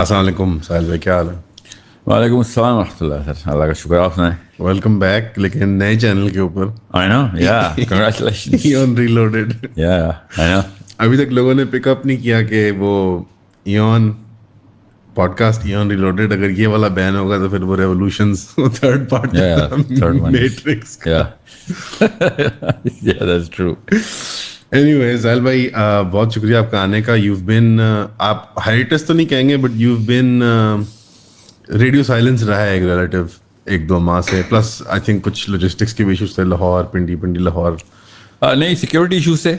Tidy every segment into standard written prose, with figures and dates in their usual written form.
السلام علیکم ساحل بھائی، کیا حال ہے؟ وعلیکم السلام ورحمۃ اللہ سر. اللہ کا شکر. آپ سنائیں. ویلکم بیک، لیکن نئے چینل کے اوپر I know, yeah, congratulations. ایون ریلوڈیڈ. Yeah, I know. ابھی تک لوگوں نے پک اپ نہیں کیا کہ وہ ایون پوڈ کاسٹ ایون ریلوڈیڈ اگر یہ والا بین ہوگا تو پھر وہ revolutions third part Yeah, third one. Matrix. Yeah. Yeah, that's true. Anyways Sahil بھائی، بہت شکریہ آپ کا آنے کا. یو بین، آپ ہائیٹس تو نہیں کہیں گے but you been radio silence رہا ہے ایک ریلیٹیو 1-2 ماہ سے. پلس آئی تھنک کچھ لاجسٹکس کے بھی ایشوز تھے، لاہور پنڈی لاہور. نہیں، سیکورٹی ایشوز سے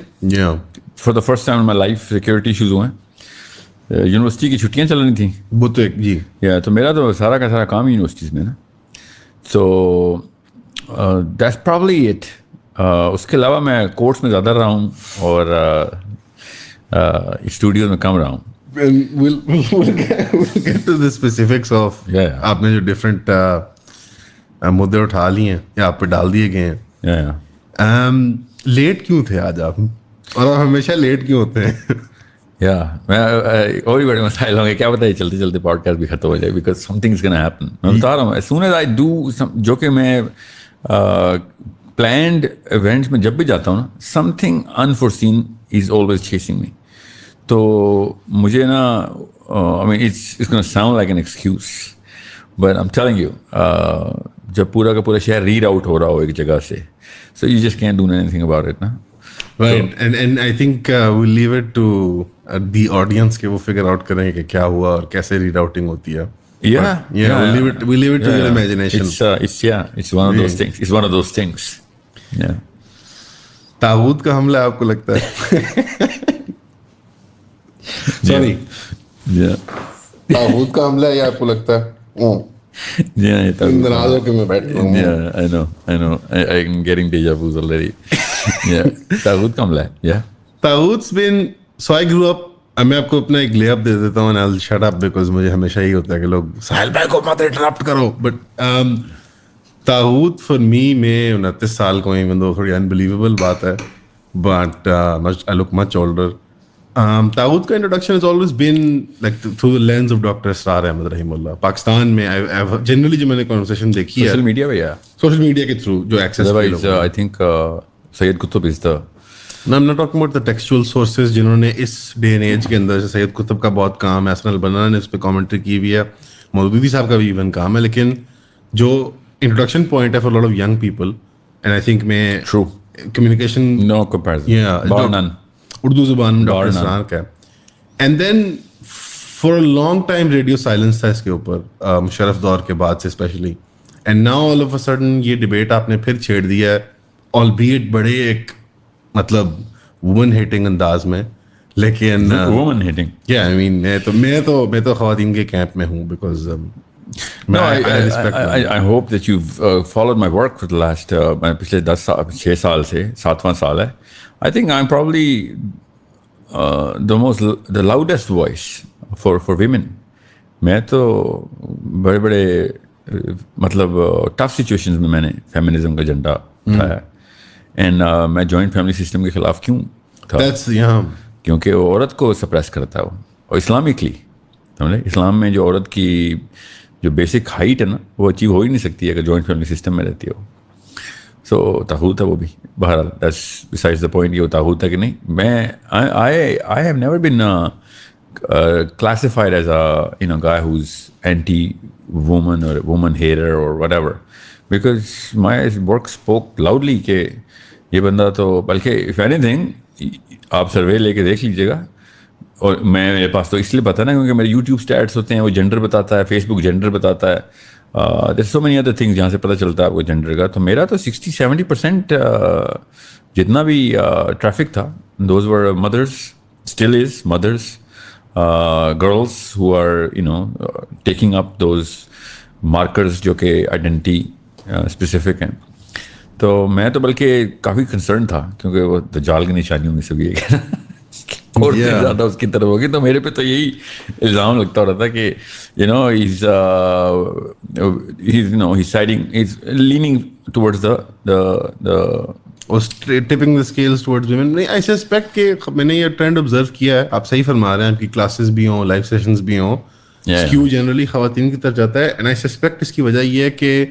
for the first time in my life security issues ہوئے ہیں. یونیورسٹی کی چھٹیاں چل رہی تھیں. وہ تو ایک جی تو میرا تو سارا کا سارا کام یونیورسٹیز میں نا. So that's probably it. اس کے علاوہ میں کورس میں زیادہ رہا ہوں اور اسٹوڈیوز میں کم رہا ہوں. we'll get to the specifics of آپ نے جو ڈفرینٹ مدعے اٹھا لیے ہیں یا آپ پہ ڈال دیے گئے ہیں. لیٹ کیوں تھے آج آپ، اور آپ ہمیشہ لیٹ کیوں ہوتے ہیں؟ میں اور بھی بڑے مسائل ہوں گے، کیا بتائیے چلتے چلتے پوڈ کاسٹ بھی ختم ہو جائے because some thing is gonna happen. میں بتا رہا ہوں as soon as I do جو کہ میں پلانڈ ایونٹس میں جب بھی جاتا ہوں نا، something enforcing is always chasing me. تو مجھے نا I mean it's gonna sound like an excuse but I'm telling you جب پورا کا پورا شہر ریڈ آؤٹ ہو رہا ہو ایک جگہ سے، so you just can't do anything about it نا. Right, and I think we'll leave it to the audience کہ وہ figure out کریں کہ کیا ہوا اور کیسے ریڈ آؤٹنگ ہوتی ہے. We'll leave it to your imagination. It's one of those things. It's one of those things. Yeah. طاغوت کا حملہ آپ کو لگتا ہے؟ سوری، طاغوت کا حملہ ہے آپ کو لگتا ہے؟ ناراض ہو کے میں بیٹھ رہا ہوں. I know. I'm getting deja vus already. Yeah. طاغوت کا حملہ ہے. Yeah. طاغوت's been, so I grew up. میں آپ کو اپنا ایک لے اپ دے دیتا ہوں. I'll shut up because مجھے ہمیشہ ہی ہوتا ہے کہ لوگ ساحل بھائی کو مت انٹرپٹ کرو. بٹ طاغوت فار می میں 29 سال کو ہی، مطلب تھوڑی انبلیویبل بات ہے but I look much older. طاغوت کا introduction has always been like through the lens of doctor Israr Ahmed رحیم اللہ. پاکستان میں جنرلی جو میں نے کنورسیشن دیکھی ہے سوشل میڈیا پہ، یا سوشل میڈیا کے تھرو جو access. I think Sayyid Qutb is the No, I'm not talking about the textual sources جنہوں نے اس ڈے اینڈ ایج کے اندر، سید قطب کا بہت کام ہے، حسن البنا نے اس پہ کامنٹری کی ہوئی ہے، مودودی صاحب کا بھی ایون کام ہے. لیکن جو انٹروڈکشن پوائنٹ ہے for lot of young people and I think میں true communication no comparison Urdu زبان میں ڈاکٹر اسرار کا ہے. And then for a long time radio silence تھا اس کے اوپر، مشرف دور کے بعد سے specially. And now all of a sudden یہ ڈبیٹ آپ نے پھر چھیڑ دیا ہے، آل بی اٹ بڑے ایک مطلب وومن ہیٹنگ انداز میں. لیکن woman hating. yeah, I mean میں تو خواتین کے کیمپ میں ہوں because No, I hope that you've followed my work for the last میں پچھلے 6 سال سے 7واں سال ہے. I think I'm probably the loudest voice for women. میں تو بڑے بڑے مطلب ٹف سچویشنز میں میں نے فیمنزم کا جھنڈا اٹھایا. اینڈ میں جوائنٹ فیملی سسٹم کے خلاف کیوں تھا؟ کیونکہ وہ عورت کو سپریس کرتا ہے وہ، اور اسلامکلی سمجھے، اسلام میں جو عورت کی جو بیسک ہائٹ ہے نا وہ اچیو ہو ہی نہیں سکتی ہے اگر جوائنٹ فیملی سسٹم میں رہتی ہو. سو طاغوت ہے وہ بھی. بہرحال دیٹس بسائڈز دا پوائنٹ. یہ وہ طاغوت ہے کہ نہیں. میں I have never been classified as a guy who's anti-woman or woman hater or whatever because my work spoke loudly کہ یہ بندہ تو، بلکہ if anything آپ سروے لے کے دیکھ لیجیے گا. اور میرے پاس تو اس لیے پتہ نا کیونکہ میرے یوٹیوب اسٹیٹس ہوتے ہیں، وہ جینڈر بتاتا ہے، فیس بک جینڈر بتاتا ہے، there's so many other things جہاں سے پتہ چلتا ہے آپ کو جینڈر کا. تو میرا تو 60-70% جتنا بھی ٹریفک تھا those were mothers, still is mothers, girls who are taking up those markers جو کہ آئیڈینٹی اسپیسیفک ہیں. تو میں تو بلکہ کافی کنسرن تھا کیونکہ وہ دجال کی نشانیوں میں سے بھی ایک ہے نا، اور زیادہ اس کی طرف ہوگی. تو میرے پہ تو یہی الزام لگتا رہا تھا کہ he's siding, he's leaning towards tipping the scales towards women. I suspect کہ میں نے یہ ٹرینڈ آبزرو کیا ہے. آپ صحیح فرما رہے ہیں، آپ کی کلاسز بھی ہوں، لائف سیشنز بھی ہوں، skew generally خواتین کی طرف جاتا ہے. And I suspect اس کی وجہ یہ ہے کہ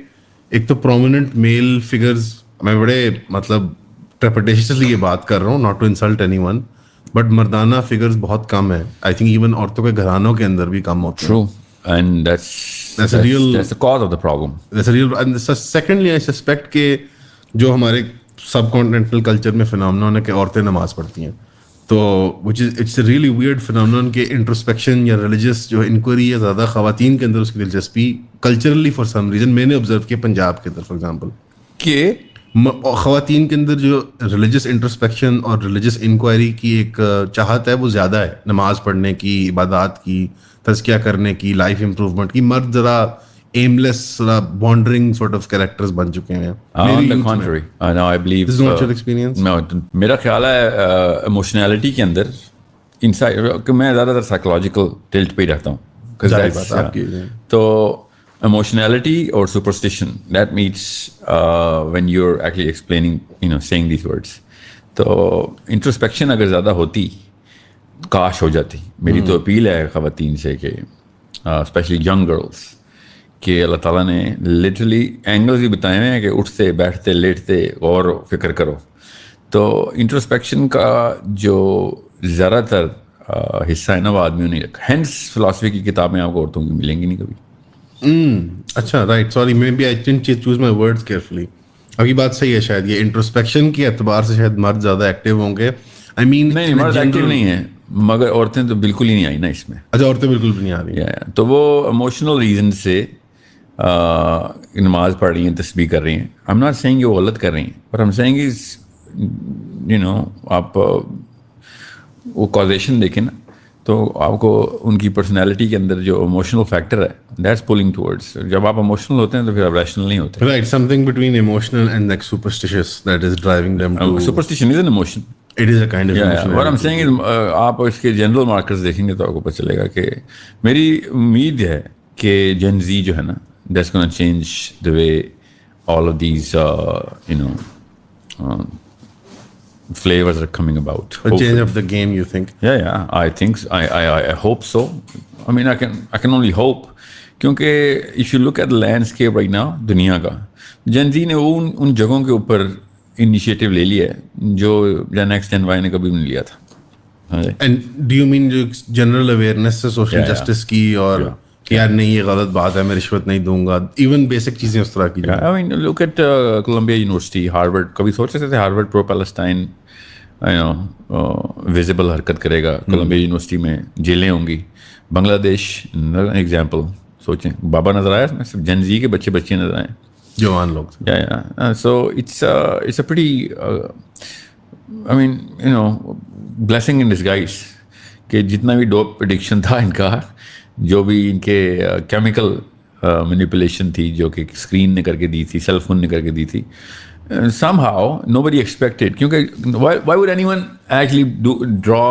ایک تو prominent male figures, میں بڑے مطلب trepidatiously یہ بات کر رہا ہوں, not to insult anyone, but مردانہ figures بہت کم ہیں. I think even عورتوں کے گھرانوں کے اندر بھی کم ہوتے ہیں. True. And that's the cause of the problem. That's a real, and secondly I suspect کہ جو ہمارے سب کانٹیننٹل کلچر میں فنامنون ہے کہ عورتیں نماز پڑھتی ہیں, تو which is it's a really weird phenomenon کہ انٹروسپیکشن یا ریلیجیس جو انکوائری ہے زیادہ خواتین کے اندر اس کی دلچسپی کلچرلی فار سم ریزن میں نے آبزرو کیا پنجاب کے اندر فار ایگزامپل, کہ خواتین کے اندر جو ریلیجیس انٹروسپیکشن اور ریلیجیس انکوائری کی ایک چاہت ہے وہ زیادہ ہے, نماز پڑھنے کی, عبادات کی, تزکیہ کرنے کی, لائف امپروومنٹ کی. مرد ذرا ایملیس, ذرا وانڈرنگ سارٹ آف کیریکٹرز بن چکے ہیں. On the contrary, I believe This is not your experience? میرا خیال ہے ایموشنالٹی کے اندر انسائڈ میں زیادہ تر سائیکولوجیکل ٹلٹ پہ ہی رکھتا ہوں. تو ایموشنالٹی اور superstition that meets when you are actually explaining seeing these words. تو انٹروسپیکشن اگر زیادہ ہوتی کاش ہو جاتی. میری تو اپیل ہے خواتین سے کہ اسپیشلی ینگ گرلس کہ اللہ تعالیٰ نے لٹرلی اینگلز بھی بتائے ہوئے ہیں کہ اٹھتے بیٹھتے لیٹتے اور فکر کرو. تو انٹروسپیکشن کا جو زیادہ تر حصہ ہے نا وہ آدمیوں نے رکھا. ہینس فلاسفی کی کتابیں آپ کو عورتوں کی ملیں گی نہیں کبھی. اچھا right, sorry maybe I didn't choose my words carefully. اب یہ بات صحیح ہے, شاید یہ انٹروسپیکشن کے اعتبار سے شاید مرد زیادہ ایکٹیو ہوں گے. آئی مین نہیں, مرد ایکٹیو نہیں ہے مگر عورتیں تو بالکل ہی نہیں آئی نا اس میں. اچھا, عورتیں بالکل بھی نہیں آ رہی. تو وہ ایموشنل ریزن سے نماز پڑھ رہی ہیں, تسبیح کر رہی ہیں. آئی ایم ناٹ سیئنگ وہ غلط کر رہی ہیں, بٹ آئی ایم سیئنگ از آپ وہ کازیشن دیکھیں نا تو آپ کو ان کی پرسنالٹی کے اندر جو ایموشنل فیکٹر ہے دیٹس پولنگ ٹورڈس. جب آپ ایموشنل ہوتے ہیں تو پھر آپ ریشنل نہیں ہوتے. Right, something between emotional and like superstitious that is driving them to. Superstition is an emotion. It is a kind of emotion. What I'm saying is آپ اس کے جنرل مارکرز دیکھیں گے تو آپ کو پتہ چلے گا کہ میری امید ہے کہ جن زی جو ہے نا that's going to change the way all of these flavors are coming about. A change of the game, you think? Yeah, I think I hope so. I mean, I can only hope. کیونکہ if you look at the landscape right now دنیا کا, جن زی نے ان جگہوں کے اوپر initiative لے لیا ہے جو جن ایکس جن وائی نے کبھی نہیں لیا تھا. And do you mean جو جنرل اویئرنیس ہے سوشل جسٹس کی اور کہ یار نہیں یہ غلط بات ہے, میں رشوت نہیں دوں گا, ایون بیسک چیزیں اس طرح کی. I mean, look at Columbia University, Harvard. کبھی سوچ رہے تھے ہارورڈ پرو پیلسٹائن ویزیبل حرکت کرے گا. کولمبیا یونیورسٹی میں جیلیں ہوں گی. بنگلہ دیش ایگزامپل سوچیں, بابا نظر آیا اس میں, صرف جن زی کے بچے نظر آئے, جوان لوگ. So it's a pretty I mean blessing in disguise کہ جتنا بھی ڈوپ ایڈکشن تھا ان کا, جو بھی ان کے کیمیکل مینیپولیشن تھی جو کہ اسکرین نے کر کے دی تھی, سیل فون نے کر کے دی تھی, somehow nobody expected. کیونکہ why would anyone actually draw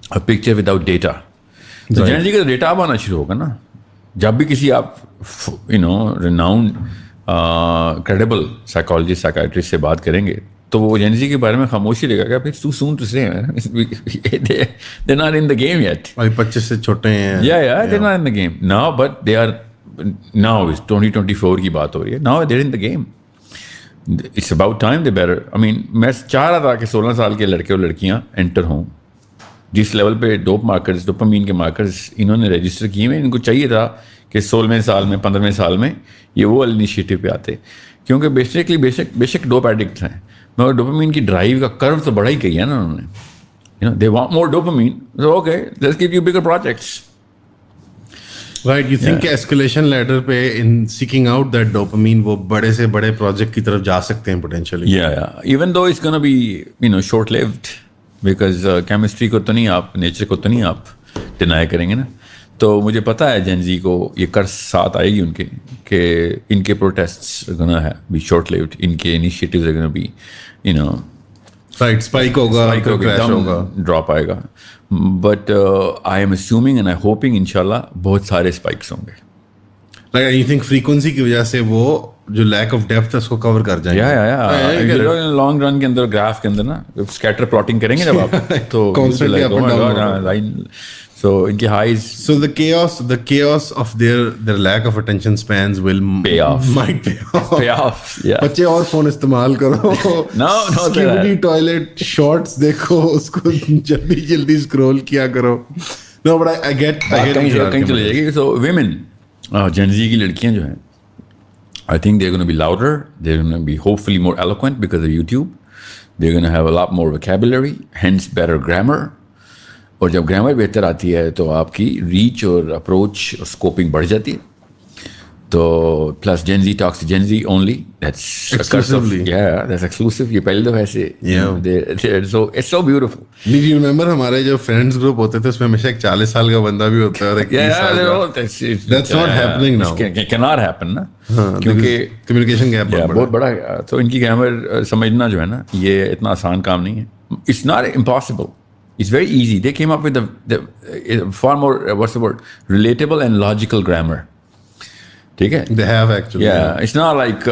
a picture without data? تو جن جی کا ڈیٹا اب آنا شروع ہوگا نا. جب بھی کسی آپ renowned کریڈیبل سائیکالوجسٹ سائیکائٹرسٹ سے بات کریں گے تو وہ جن زی کے بارے میں خاموشی رہے گا کہ too soon to say, they're not in the game yet. 25 سے چھوٹے ہیں. Yeah, they're not in the game now, but they are now. It's 2024 کی بات ہو رہی ہے. Now they're in the game. It's about time they better. I mean, میں چاہ رہا تھا کہ 16 سال کے لڑکے اور لڑکیاں انٹر ہوں. جس لیول پہ ڈوپ مارکرز, ڈوپامین کے مارکرز انہوں نے رجسٹر کیے ہوئے, ان کو چاہیے تھا کہ 16ویں سال میں 15ویں سال میں یہ وہ انیشیٹو پہ آتے, کیونکہ بیسکلی بے شک ڈوپ ایڈکٹ ہیں مگر ڈوپامین کی ڈرائیو کا کرو تو بڑا ہی کیا نا انہوں نے. They want more dopamine, so okay let's give you bigger projects. Right, you think escalation ladder پہ in seeking out that dopamine وہ بڑے سے بڑے پروجیکٹ کی طرف جا سکتے ہیں potentially. Yeah, even though it's gonna be short lived because chemistry کو تو نہیں آپ, نیچر کو تو نہیں آپ ڈینائی کریں گے نا. تو مجھے پتا ہے جن زی کو یہ قرض ساتھ آئے گی ان کے کہ ان کے پروٹیسٹس گنا ہے بھی شارٹ لیوڈ, ان کے انیشیٹیوز گنا بھی رائٹ اسپائک ہوگا, کریش ہوگا, ڈراپ آئے گا. But I am assuming and I hoping انشاءاللہ بہت سارے اسپائکس ہوں گے. Like you think frequency کی وجہ سے وہ جو لیک آف ڈیپتھ ہے اس کو کور کر جائیں گے. لانگ رن کے اندر گراف کے اندر نا اسکیٹر پلاٹنگ کریں گے جب آپ تو So ان کی highs So the chaos of their lack of attention spans will Pay off. might pay off. pay off. Yeah. بچے اور فون استعمال کرو. No, Skibidi toilet shorts دیکھو, اس کو جلدی اسکرول کیا کرو. No, but I get کہیں چلے جائے گی. So women, Gen Z کی لڑکیاں جو ہیں, I think they're going to be louder, they're going to be hopefully more eloquent because of YouTube, they're going to have a lot more vocabulary, hence better grammar. اور جب grammar بہتر آتی ہے تو آپ کی ریچ اور اپروچ اور اسکوپنگ بڑھ جاتی ہے. تو plus Gen Z talks Gen Z only, that's exclusive. یہ پہلی دفعہ ایسے so it's so beautiful. Did you remember ہمارے جو فرینڈس گروپ ہوتے تھے اس میں ہمیشہ ایک 40 سال کا بندہ بھی ہوتا ہے اور ایک 30 سال کا. That's not happening now. cannot happen نا, کیونکہ کمیونیکیشن گیپ بہت بڑا ہے. تو ان کی گرامر سمجھنا جو ہے نا, یہ اتنا آسان کام نہیں ہے. It's not impossible. It's very easy. They came up with the far more, what's the word, relatable and logical grammar. Take it? They have actually. Yeah, it's not like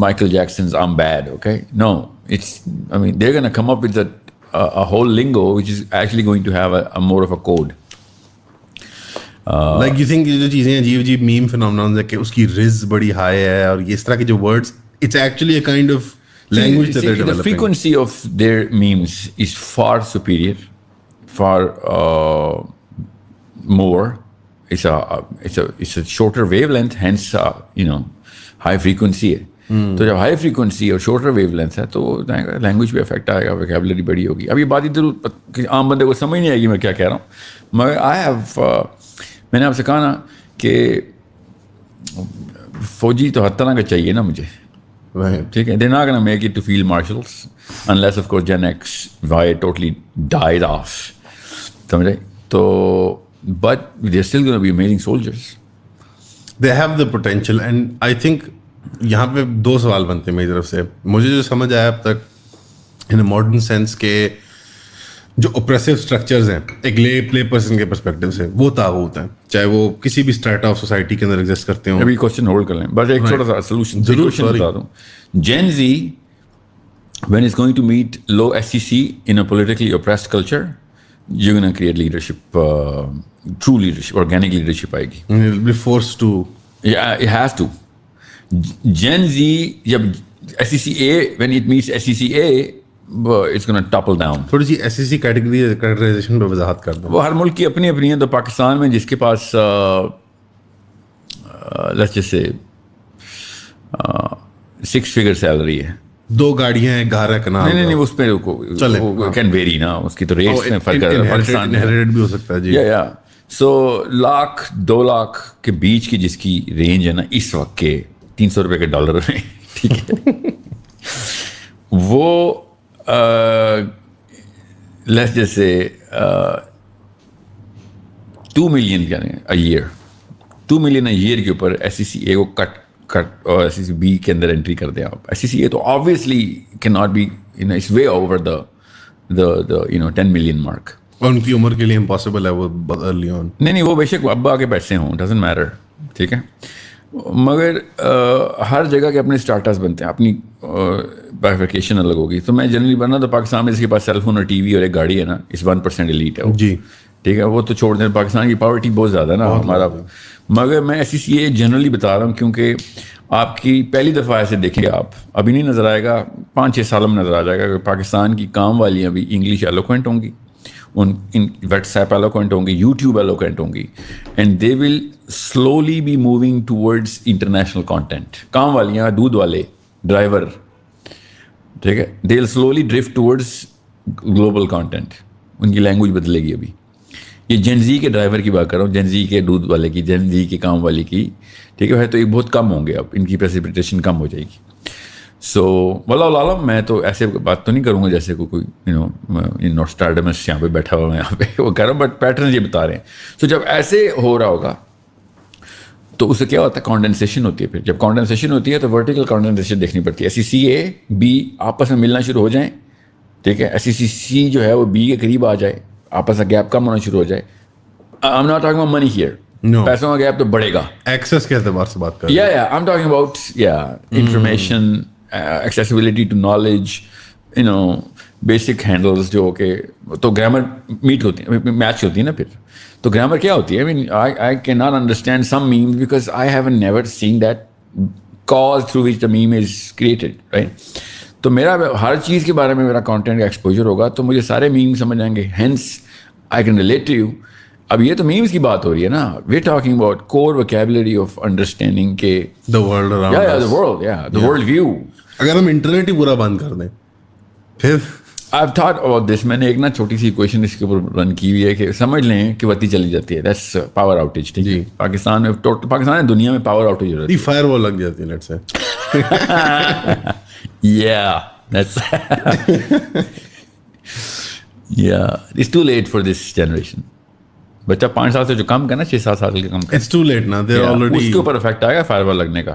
Michael Jackson's "I'm Bad." Okay, no. I mean, they're gonna come up with a whole lingo which is actually going to have a more of a code. Like you think جو چیزیں عجیب meme phenomenon ہے کہ اس کی riz بڑی high ہے اور اس طرح کے جو words, it's actually a kind of language that they're developing. The frequency of their memes is far superior, far more. It's a shorter wavelength, hence high frequency ہے. تو جب ہائی فریکوینسی اور شارٹر ویو لینتھ ہے تو language پہ effect آئے گا, vocabulary بڑی ہوگی. اب یہ بات ادھر عام بندے کو سمجھ نہیں آئے گی میں کیا کہہ رہا ہوں, مگر میں نے آپ سے کہا نا کہ فوجی تو ہر طرح کا چاہیے نا مجھے, ٹھیک ہے. They're not going to make it to field marshals unless of course Gen X why totally died off. سمجھے تو but they're still going to be amazing soldiers. They have the potential and I think یہاں پہ 2 سوال بنتے ہیں میری طرف سے. مجھے جو سمجھ آیا اب تک ان ماڈرن سینس کے جو اوپریسو اسٹرکچرز ہیں ایک لے پرسن کے پرسپیکٹو سے, وہ طاغوت ہیں, چاہے وہ کسی بھی اسٹریٹا آف سوسائٹی کے اندر ایگزسٹ کرتے ہوں. ابھی کوشچن ہولڈ کر لیں بس, ایک چھوٹا سا سولوشن بتا دوں. جین زی when it's going to meet low SEC in a politically oppressed culture, you're going to create leadership, true leadership, organic leadership آئے گی. It'll be forced to. Yeah, it has to. Gen Z جب SEC A, when it meets SEC A, it's going to topple down. تھوڑی سی SEC categorization پہ وضاحت کر دوں. وہ ہر ملک کی اپنی اپنی ہیں. تو پاکستان میں جس کے پاس let's just say 6 figure salary ہے, 2 گاڑیاں ہیں, گھر ہے, کنال. نہیں اس پہ کین ویری نا, اس کی تو ریٹس میں فرق ہے. پاکستان انہیریٹڈ بھی ہو سکتا ہے جی. یا سو 1 لاکھ 2 لاکھ کے بیچ کی جس کی رینج ہے نا اس وقت کے $300 کے ڈالر میں, ٹھیک ہے, وہ let's just say 2 million a year, 2 million a year کے اوپر SEC A کو کٹ اور SEC B کے اندر انٹری کر دیں آپ. SEC A تو obviously cannot be, it's way over the 10 million mark. اور ان کی عمر کے لیے امپاسبل ہے وہ ارلی آن. نہیں وہ بے شک ابا کے پیسے ہوں, ڈزنٹ میٹر, ٹھیک ہے, مگر ہر جگہ کے اپنے اسٹارٹرس بنتے ہیں, اپنی بائیفرکیشن الگ ہوگی. تو میں جنرلی بننا تو پاکستان میں جس کے پاس سیل فون اور ٹی وی اور ایک گاڑی ہے نا, اس 1% ایلیٹ ہے جی, ٹھیک ہے. وہ تو چھوڑ دیں, پاکستان کی پاورٹی بہت زیادہ ہے نا ہمارا. مگر میں SEC A جنرلی بتا رہا ہوں کیونکہ آپ کی پہلی دفعہ ایسے دیکھیں گے آپ, ابھی نہیں نظر آئے گا, 5-6 سالوں میں نظر آ جائے گا کہ پاکستان کی کام والیاں بھی انگلش ایلوکوینٹ ہوں گی, ان واٹس ایپ ایلوکوینٹ ہوں گی, یوٹیوب ایلوکوینٹ ہوں گی, and they will slowly be moving towards international content. کام والیاں, دودھ والے, ڈرائیور, ٹھیک ہے, they will slowly drift towards global content. ان کی لینگویج بدلے گی. ابھی یہ جین زی کے ڈرائیور کی بات کر رہا ہوں, جین زی کے دودھ والے کی, جین زی کے کام والے کی, ٹھیک ہے. تو یہ بہت کم ہوں گے, اب ان کی پریسپیٹیشن کم ہو جائے گی. سو واللہ عالم, میں تو ایسے بات تو نہیں کروں گا جیسے کوئی نوسٹراڈمس یہاں پہ بیٹھا ہوا ہے یہاں پہ وہ کہہ رہا ہوں, بٹ پیٹرن یہ بتا رہے ہیں. تو جب ایسے ہو رہا ہوگا تو اس سے کیا ہوتا ہے, کانڈنسیشن ہوتی ہے. پھر جب کانڈنسیشن ہوتی ہے تو ورٹیکل کانڈنسیشن دیکھنی پڑتی ہے. SEC A B آپس میں ملنا شروع ہو جائیں, ٹھیک ہے. SEC C جو ہے وہ B کے قریب آ جائے, آپس کا گیپ کم ہونا شروع ہو جائے. I'm not talking about money here. پیسوں کا گیپ تو بڑھے گا. ایکسیس کے اعتبار سے بات کر رہے ہیں. I'm talking about information, accessibility to knowledge, basic handles جو کہ تو گرامر میٹ ہوتی ہیں, میچ ہوتی ہے نا. پھر تو گرامر کیا ہوتی ہے, I mean I can not understand some memes because I have never seen that cause through which the meme is created, right. تو میرا ہر چیز کے بارے میں میرا کانٹینٹ کا ایکسپوجر ہوگا تو مجھے سارے میم سمجھ آئیں گے, hence I can relate to you. اب یہ تو میمز کی بات ہو رہی ہے نا, we talking about core vocabulary of understanding کے the world around us. the world view. اگر ہم انٹرنیٹ ہی پورا بند کر دیں پھر I've thought about this. میں نے ایک نا چھوٹی سی ایکویشن اس کے اوپر رن کی ہوئی ہے کہ سمجھ لیں کہ بتی چلی جاتی ہے, دیٹس پاور آؤٹیج. ٹھیک ہے, پاکستان میں پاکستان دنیا میں پاور آؤٹیج ہو رہی ہے, فائر وال لگ جاتی ہے let's say. yeah that's yeah it's too late for this generation. بچہ 5 سال سے جو کم کرنا 6-7 سال کے کم کرنا, It's too late now. They're already. اس کے اوپر افیکٹ آئے گا فائر وال لگنے کا.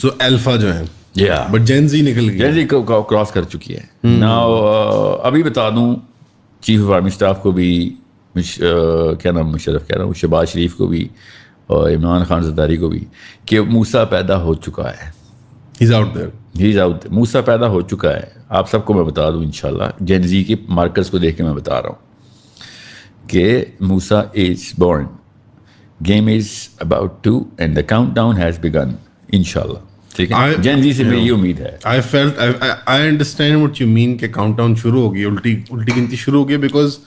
So alpha جو ہے yeah but Gen Z نکل گئی. جن زی کو کراس کر چکی ہے. Now ابھی بتا دوں چیف آف آرمی اسٹاف کو بھی, کیا نام مشرف کہہ رہا ہوں, شہباز شریف کو بھی اور عمران خان زرداری کو بھی, کہ موسیٰ پیدا ہو چکا ہے. He's out there. He out, Musa پیدا ہو چکا ہے. آپ سب کو میں بتا دوں انشاءاللہ, جین زی کے مارکرز کو دیکھ کے میں بتا رہا ہوں کہ Musa is born, game is about to end the countdown has begun انشاءاللہ. ٹھیک ہے, جین زی سے میری یہ امید ہے. I understand what you mean کہ کاؤنٹ ڈاؤن شروع ہو گئی, الٹی گنتی شروع ہو گئی, because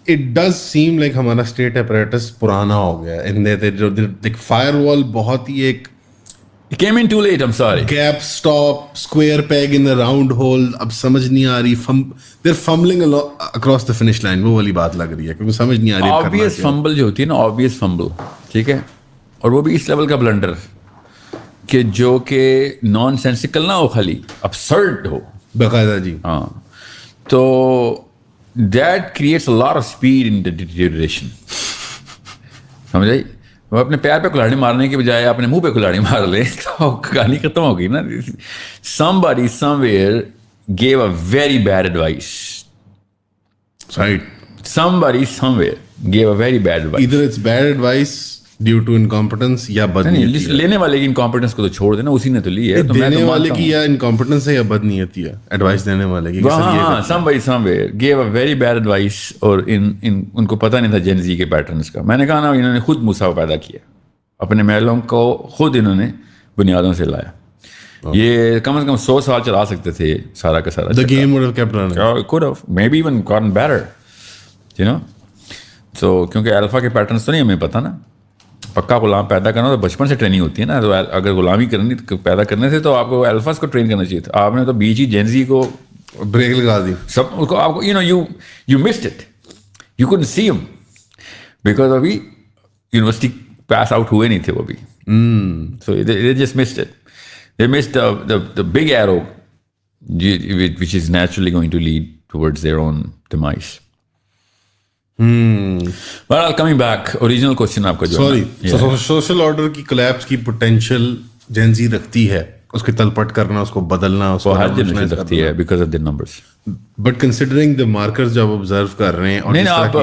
it does seem like ہمارا اسٹیٹ apparatus پرانا ہو گیا. اینڈ فائر وال بہت ہی ایک It came in too late, I'm sorry. gap stop, square peg in the round hole. اب سمجھ نہیں آ رہی, they're fumbling across the finish line. وہ والی بات لگ رہی ہے کیونکہ سمجھ نہیں آ رہی. Obvious fumble جو ہوتی ہے نا, obvious fumble, ٹھیک ہے, اور وہ بھی اس لیول کا بلنڈر کہ جو کہ نان سینسیکل نہ ہو, خالی absurd ہو باقاعدہ. جی ہاں, تو that creates a lot of speed in the deterioration. سمجھ آئی, وہ اپنے پیر پہ کلاڑی مارنے کے بجائے اپنے منہ پہ کلاڑی مار لے تو کہانی ختم ہو گئی نا. Somebody somewhere gave a very bad advice. right. Somebody somewhere gave a very bad advice. Either it's bad advice due to incompetence یا بدنیتی. لینے والے کی انکمپیٹنس کو تو چھوڑ دینا, اسی نے تو لی ہے. دینے والے کی یا انکمپیٹنس ہے یا بدنیتی ہے, ایڈوائس دینے والے کی. ہاں, somebody somewhere gave a very bad advice, اور ان کو پتہ نہیں تھا جین زی کے پیٹرنس کا. میں نے کہا نا, انہوں نے خود موسیٰ پیدا کیا, اپنے محلوں کو خود انہوں نے بنیادوں سے لایا. یہ کم از کم 100 سال چلا سکتے تھے سارا کا سارا. The game would have kept running. Could have, maybe even gotten better, you know. So کیونکہ الفا کے پیٹرنس تو نہیں ہمیں پتہ نا. پکا غلام پیدا کرنا تو بچپن سے ٹریننگ ہوتی ہے نا, تو اگر غلامی کرنی پیدا کرنے سے تو آپ کو الفاز کو ٹرین کرنا چاہیے تھا. آپ نے تو بیچ ہی جین زی کو بریک لگا دی. سب کو آپ کو you missed it, you couldn't see ہم بیکاز ابھی یونیورسٹی پاس آؤٹ ہوئے نہیں تھے وہ بھی. So they just missed it, they missed the big arrow which is naturally going to lead towards their own demise. But coming back, original question آپ کا جو سوری, سوشل آرڈر کی collapse کی پوٹینشیل جین زی رکھتی ہے, اس کی تلپٹ کرنا, اس کو بدلنا, اس کو ہر جنریشن رکھتی ہے because of the numbers. But considering the markers جب آبزرو کر رہے ہیں, اور نہیں آپ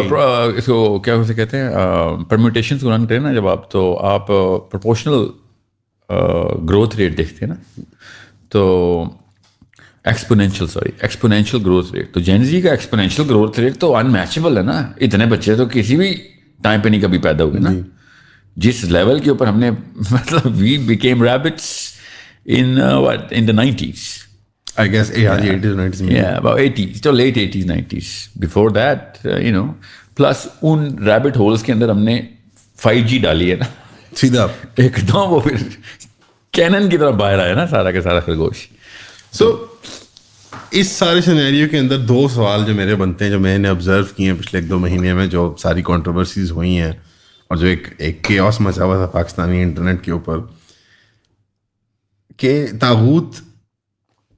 اس کو کیا اسے کہتے ہیں پرمیوٹیشنس کو رن کریں نا جب آپ, تو آپ پروپورشنل گروتھ ریٹ دیکھتے ہیں نا, تو ایکسپونینشیل گروتھ ریٹ. تو جین زی کا ایکسپونینشیل گروتھ ریٹ تو انمیچبل ہے نا. اتنے بچے تو کسی بھی ٹائم پہ نہیں کبھی پیدا ہوئے نا. جس لیول کے اوپر ہم نے, مطلب we became rabbits in the 90s. I guess 80s, 90s. Yeah, about 80s, till late 80s, 90s. Before that, plus in rabbit holes کے اندر ہم نے 5G ڈالی ہے نا, سیدھا ایک دم وہ پھر کینن کی طرح باہر آیا نا سارا کا سارا خرگوش. سو اس سارے سینیریو کے اندر 2 سوال جو میرے بنتے ہیں, جو میں نے آبزرو کیے ہیں پچھلے 1-2 مہینے میں, جو ساری کنٹروورسیز ہوئی ہیں اور جو ایک کیوس مچا ہوا تھا پاکستانی انٹرنیٹ کے اوپر, کہ طاغوت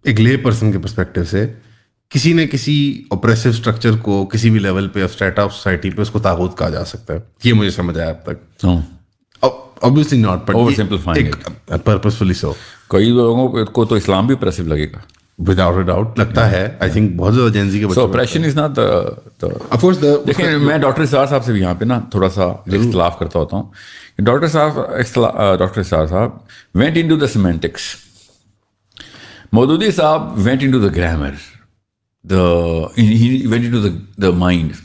ایک لے پرسن کے پرسپیکٹو سے کسی نہ کسی اوپریسو اسٹرکچر کو کسی بھی لیول پہ اسٹریٹا آف سوسائٹی پہ اس کو طاغوت کہا جا سکتا ہے. یہ مجھے سمجھ آیا اب تک. Obviously not, but over simplifying purposefully so. کئی لوگوں کو تو اسلام بھی اپریسو لگے گا, without a doubt لگتا ہے. I think بہت زیادہ جین زی کے so oppression is not the of course. دیکھیں میں ڈاکٹر اسرار صاحب سے بھی یہاں پہ نا تھوڑا سا اختلاف کرتا ہوتا ہوں. ڈاکٹر اسرار صاحب went into the semantics, Maududi صاحب went into the grammar, he went into the mind.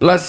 plus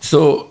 So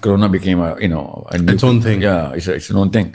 Corona became a its own thing. Yeah, it's its own thing.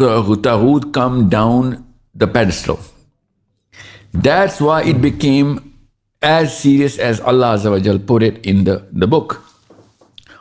Taghut come down the pedestal. That's why it became as serious as Allah Azza wa Jal put it in the book.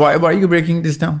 why are you breaking this down?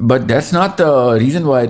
But that's not the reason why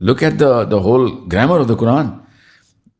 Look at the whole grammar of the Quran.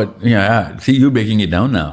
but yeah, see you breaking it down now.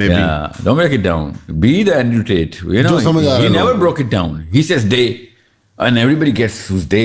maybe. Yeah, don't break it down. Be the Andrew Tate. He never broke it down. He says they, and everybody gets who's they.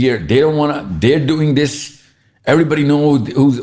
here. They don't wanna. They're doing this. Everybody knows who's.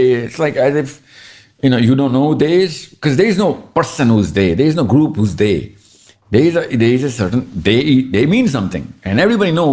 they? It's like as if you don't know they is, because there is no person who's they. There is no group who's they. There is a certain they mean something and everybody know.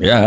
Yeah,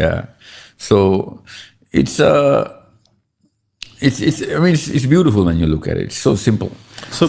yeah. So it's I mean it's beautiful when you look at it. It's so simple. So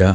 Yeah.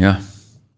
Yeah.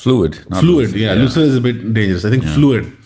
Fluid, yeah. Looser is a bit dangerous. I think fluid.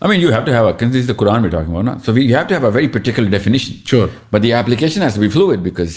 I mean, you have to have this is the Quran we're talking about, na? So you have to have a very particular definition. Sure. But the application has to be fluid because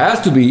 has to be.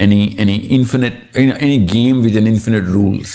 any infinite any game with an infinite rules.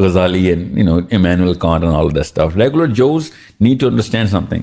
Ghazali and Immanuel Kant and all that stuff. Regular Joes need to understand something.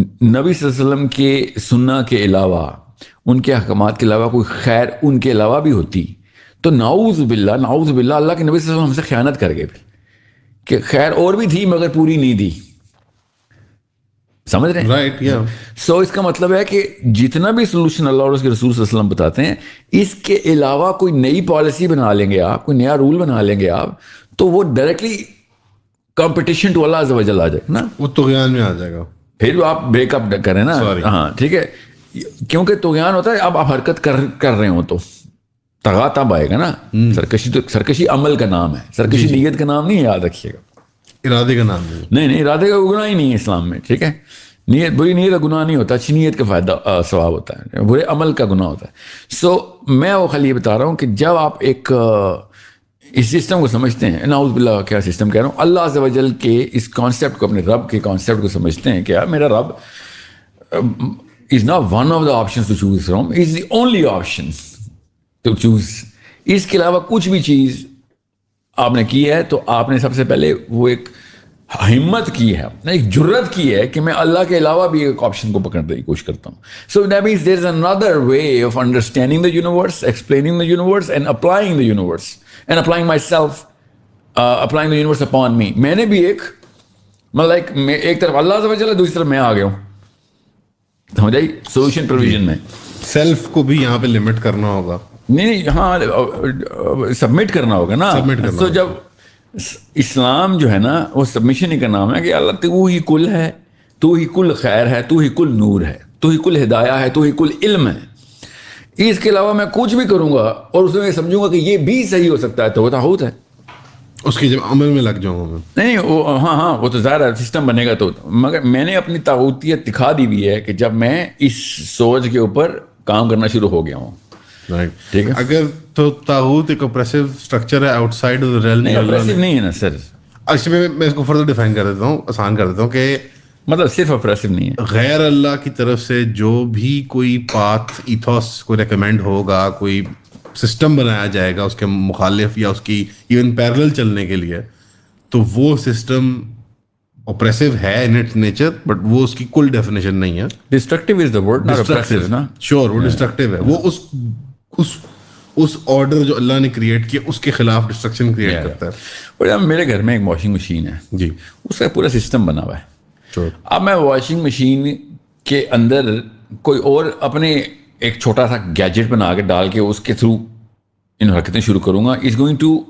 نبی صلی اللہ علیہ وسلم کے سنہ کے علاوہ, ان کے احکامات کے علاوہ کوئی خیر ان کے علاوہ بھی ہوتی تو نعوذ باللہ اللہ کے نبی صلی اللہ علیہ وسلم ہم سے خیانت کر گئے کہ خیر اور بھی تھی مگر پوری نہیں دی. سمجھ رہے ہیں؟ رائٹ, یا سو اس کا مطلب ہے کہ جتنا بھی سولوشن اللہ اور اس کے رسول صلی اللہ علیہ وسلم بتاتے ہیں, اس کے علاوہ کوئی نئی پالیسی بنا لیں گے آپ, کوئی نیا رول بنا لیں گے آپ, تو وہ ڈائریکٹلی کمپٹیشن ٹو اللہ عز و جل آ جائے نا, وہ طغیان میں آ جائے گا. پھر آپ بریک اپ کریں نا. ہاں ٹھیک ہے, کیونکہ طغیان ہوتا ہے اب آپ حرکت کر رہے ہو تو طغا تب آئے گا نا. سرکشی عمل کا نام ہے, سرکشی نیت کا نام نہیں, یاد رکھیے گا. ارادے کا نام نہیں, ارادے کا گناہ ہی نہیں ہے اسلام میں. ٹھیک ہے, نیت, بری نیت کا گناہ نہیں ہوتا, اچھی نیت کا فائدہ ثواب ہوتا ہے, برے عمل کا گناہ ہوتا ہے. سو میں وہ خالی یہ بتا رہا ہوں کہ جب آپ ایک اس سسٹم کو سمجھتے ہیں, نعوذ باللہ کیا سسٹم کہہ رہا ہوں, اللہ عز و جل کے اس کانسیپٹ کو, اپنے رب کے کانسیپٹ کو سمجھتے ہیں کہ یار میرا رب is not one of the options to choose from, is the only option to choose. اس کے علاوہ کچھ بھی چیز آپ نے کی ہے تو آپ نے سب سے پہلے وہ ایک ہمت کی ہے, ایک جرت کی ہے کہ میں اللہ کے علاوہ بھی ایک آپشن کو پکڑنے کی کوشش کرتا ہوں. So that means there is another way of understanding the universe, explaining the universe and applying the universe and applying my self, applying the universe upon me. میں نے بھی ایک مطلب ایک طرف اللہ سے چلا, دوسری طرف میں آ گیا ہوں, سمجھ آئی, سولوشن پروویژن میں. سیلف کو بھی یہاں پہ لمٹ کرنا ہوگا. نہیں, ہاں سبمٹ کرنا ہوگا نا. تو جب اسلام جو ہے نا وہ سبمیشن ہی کا نام ہے کہ اللہ تو ہی کل ہے, تو ہی کل خیر ہے, تو ہی کل نور ہے, تو ہی کل ہدایہ ہے, تو ہی کل علم ہے. اس کے علاوہ میں کچھ بھی کروں گا اور اس میں سمجھوں گا کہ یہ بھی صحیح ہو سکتا ہے تو وہ طاغوت ہے. اس کی جب عمل میں لگ جاؤں گا نہیں, وہ ہاں وہ تو ظاہر ہے سسٹم بنے گا تو, مگر میں نے اپنی طاغوتیت دکھا دی ہوئی ہے کہ جب میں اس سوچ کے اوپر کام کرنا شروع ہو گیا ہوں. ٹھیک ہے, اگر تو طاغوت ایک اپریسو اسٹرکچر ہے out side of the realm, نہیں ہے نا سر. اچھا میں اس کو فردر ڈیفائن کر دیتا ہوں, آسان کر دیتا ہوں کہ مطلب صرف اپریسو نہیں ہے. غیر اللہ کی طرف سے جو بھی کوئی پاتھ ایتھوس کوئی ریکمینڈ ہوگا, کوئی سسٹم بنایا جائے گا اس کے مخالف یا اس کی ایون پیرلل چلنے کے لیے, تو وہ سسٹم اپریسو ہے ان اٹس نیچر, بٹ وہ اس کی کل ڈیفینیشن نہیں ہے. Destructive is the word, not oppressive نا. شیور, وہ ڈسٹرکٹیو ہے. وہ اس آرڈر جو اللہ نے کریٹ کیا اس کے خلاف ڈسٹرکشن کریٹ کرتا ہے. اور میرے گھر میں ایک واشنگ مشین ہے جی, اس کا پورا سسٹم بنا ہوا ہے. اب میں واشنگ مشین کے اندر کوئی اور اپنے ایک چھوٹا سا گیجٹ بنا کے ڈال کے اس کے تھرو ان حرکتیں شروع کروں گا, is going to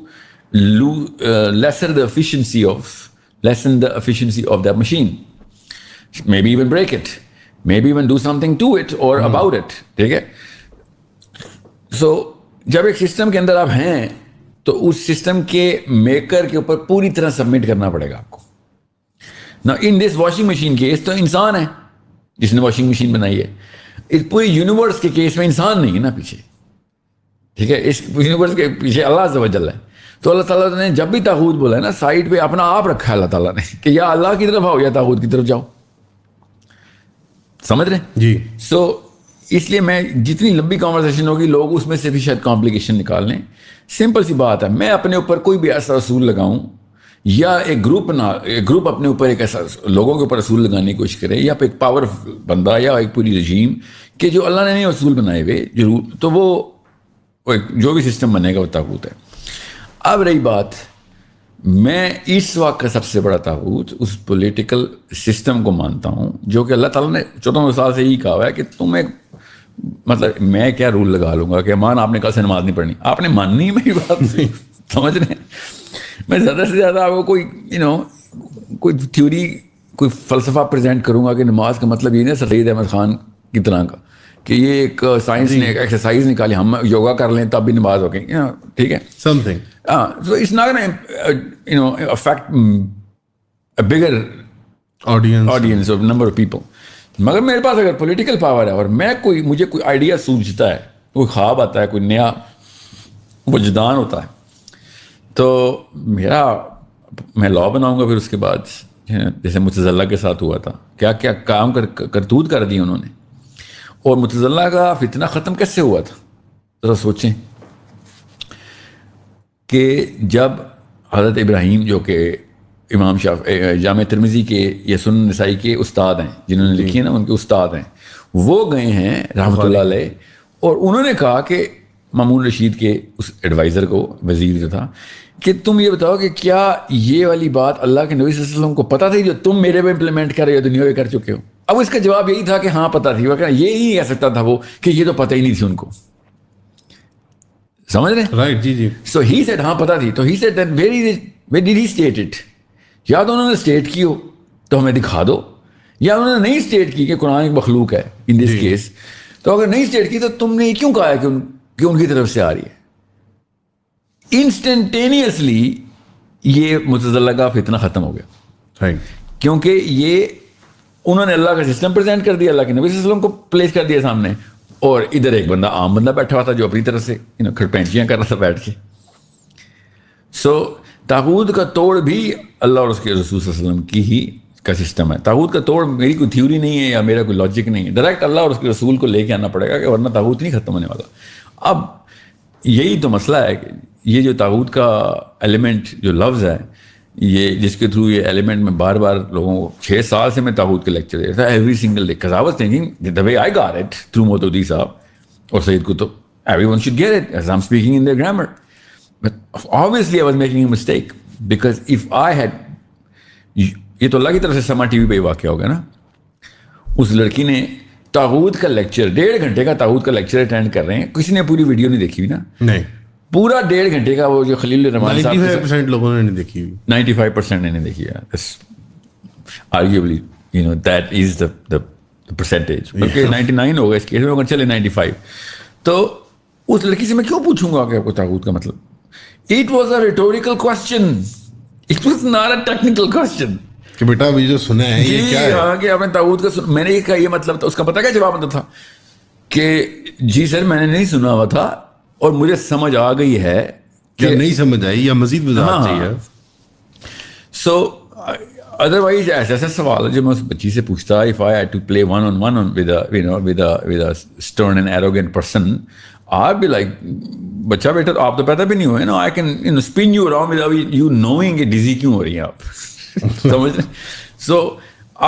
lessen the efficiency of that machine, maybe even break it, maybe even do something to it or about it. ٹھیک ہے. سو جب ایک سسٹم کے اندر آپ ہیں تو اس سسٹم کے میکر کے اوپر پوری طرح سبمٹ کرنا پڑے گا آپ کو. نا ان دس واشنگ مشین کیس تو انسان ہے جس نے واشنگ مشین بنائی ہے. اس پورے یونیورس کے کیس میں انسان نہیں ہے نا پیچھے. ٹھیک ہے, اس یونیورس کے پیچھے اللہ عز و جل ہے. تو اللہ تعالیٰ نے جب بھی طاغوت بولا ہے نا, سائڈ پہ اپنا آپ رکھا ہے اللہ تعالیٰ نے کہ یا اللہ کی طرف آؤ یا طاغوت کی طرف جاؤ. سمجھ رہے ہیں جی. سو اس لیے میں جتنی لمبی کانورسیشن ہوگی لوگ اس میں سے بھی شاید کمپلیکیشن نکال لیں. سمپل سی بات ہے, میں اپنے اوپر کوئی بھی ایسا اصول لگاؤں یا ایک گروپ اپنے اوپر ایک ایسا لوگوں کے اوپر اصول لگانے کی کوشش کرے, یا پھر ایک پاور بندہ یا ایک پوری رجیم کہ جو اللہ نے نہیں اصول بنائے ہوئے ضرور, تو وہ جو بھی سسٹم بنے گا وہ طاغوت ہے. اب رہی بات, میں اس وقت کا سب سے بڑا طاغوت اس پولیٹیکل سسٹم کو مانتا ہوں جو کہ اللہ تعالیٰ نے 14 سال سے یہی کہا ہوا ہے کہ تم ایک مطلب میں کیا رول لگا لوں گا کہ مان آپ نے کل سے نماز نہیں پڑھنی, آپ نے ماننی ہے میری بات نہیں. سمجھ رہے ہیں, میں زیادہ سے زیادہ آپ کو کوئی تھیوری کوئی فلسفہ پریزنٹ کروں گا کہ نماز کا مطلب یہ نہیں سعید احمد خان کی طرح کا کہ یہ ایک سائنس نے ایک ایکسرسائز نکالی, ہم یوگا کر لیں تب بھی نماز ہو گئی. ٹھیک ہے, some thing so it's not going to affect a bigger audience of number of people. مگر میرے پاس اگر پولیٹیکل پاور ہے اور مجھے کوئی آئیڈیا سوچتا ہے, کوئی خواب آتا ہے, کوئی نیا وجدان ہوتا ہے, تو میں لا بناؤں گا. پھر اس کے بعد جیسے متزلہ کے ساتھ ہوا تھا, کیا کیا کام کرتوت کر دی انہوں نے, اور متزلہ کا فتنہ ختم کیسے ہوا تھا ذرا سوچیں. کہ جب حضرت ابراہیم جو کہ امام جامع ترمذی کے یا سنن نسائی کے استاد ہیں جنہوں نے لکھی ہے نا، ان کے استاد ہیں، وہ گئے ہیں رحمۃ اللہ علیہ، اور انہوں نے کہا کہ مامون رشید کے اس ایڈوائزر کو، وزیر جو تھا، کہ تم یہ بتاؤ کہ کیا یہ والی بات اللہ کے نبی صلی اللہ علیہ وسلم کو پتہ تھی جو تم میرے پہ امپلیمنٹ کر رہے ہو، دنیا میں کر چکے ہو؟ اب اس کا جواب یہی تھا کہ ہاں پتہ تھی، وہ یہ ہی کہہ سکتا تھا وہ کہ یہ تو پتہ ہی نہیں تھی ان کو، سمجھ رہے ہیں؟ Right, G G. So he said ہاں پتہ تھی، تو he said that where did he state it? یا تو انہوں نے اسٹیٹ کی ہو تو ہمیں دکھا دو، یا انہوں نے نہیں اسٹیٹ کی کہ قرآن ایک مخلوق ہے ان دس کیس. تو اگر نہیں اسٹیٹ کی تو تم نے کیوں کہا ہے کہ ان کی طرف سے آ رہی ہے؟ انسٹنٹینیسلی یہ معتزلہ کا فتنہ ختم ہو گیا، کیونکہ یہ انہوں نے اللہ کا سسٹم پریزنٹ کر دیا، اللہ کے نبی صلی اللہ علیہ وسلم کو پلیس کر دیا سامنے، اور ادھر ایک بندہ عام بندہ بیٹھا ہوا تھا جو اپنی طرف سے کھڑپینچیاں کر رہا تھا بیٹھ کے. سو طاغوت کا توڑ بھی اللہ اور اس کے رسول صلی اللہ علیہ وسلم کی ہی کا سسٹم ہے. طاغوت کا توڑ میری کوئی تھیوری نہیں ہے یا میرا کوئی لاجک نہیں ہے، ڈائریکٹ اللہ اور اس کے رسول کو لے کے آنا پڑے گا، کہ ورنہ طاغوت نہیں ختم ہونے والا. اب یہی تو مسئلہ ہے کہ یہ جو طاغوت کا ایلیمنٹ جو لفظ ہے، یہ جس کے تھرو یہ ایلیمنٹ میں بار بار لوگوں کو 6 سال سے میں طاغوت کے لیکچر دے رہا تھا every single day, because I was thinking the way I got it through Maududi صاحب اور سید Qutub, everyone should get it as I'm speaking in their grammar. But obviously I was making a mistake because if I had, یہ تو اللہ کی طرف سے سما T V پہ واقعہ ہوگا نا, اس لڑکی نے طاغوت کا لیکچر 1.5 گھنٹے کا طاغوت کا لیکچر اٹینڈ کر رہے ہیں, کسی نے پوری ویڈیو نہیں دیکھی ہوئی نا, نہیں پورا 1.5 گھنٹے کا وہ جو خلیل الرحمان صاحب 95% لوگوں نے نہیں دیکھی ہوئی, 95% نے نہیں دیکھی ہے. آرگیوبلی you know that is the percentage, بلکہ 99 ہوگا اس کیس میں, اگر چلے 95. تو اس لڑکی سے میں کیوں پوچھوں گا کہ آپ کو طاغوت کا مطلب, it was a rhetorical question, it was not a technical question. کہ بیٹا ابھی جو سنا ہے یہ کیا ہے, ہاں کہ آپ نے طاغوت کا میں نے کہا یہ مطلب تھا, اس کا پتہ کیا جواب آتا تھا کہ جی سر میں نے نہیں سنا ہوا تھا اور مجھے سمجھ آ گئی ہے کہ نہیں سمجھ آئی یا مزید وضاحت چاہیے. سو ادروائز ایسا ایسا سوال ہے جو میں اس بچی سے پوچھتا, if I had to play one-on-one with a stern and arrogant person, I'd be like, بچہ بیٹا آپ تو پیدا بھی نہیں ہوئے نا, I can spin you around without you knowing کہ ڈیزی کیوں ہو رہی ہیں آپ, سمجھ رہے. سو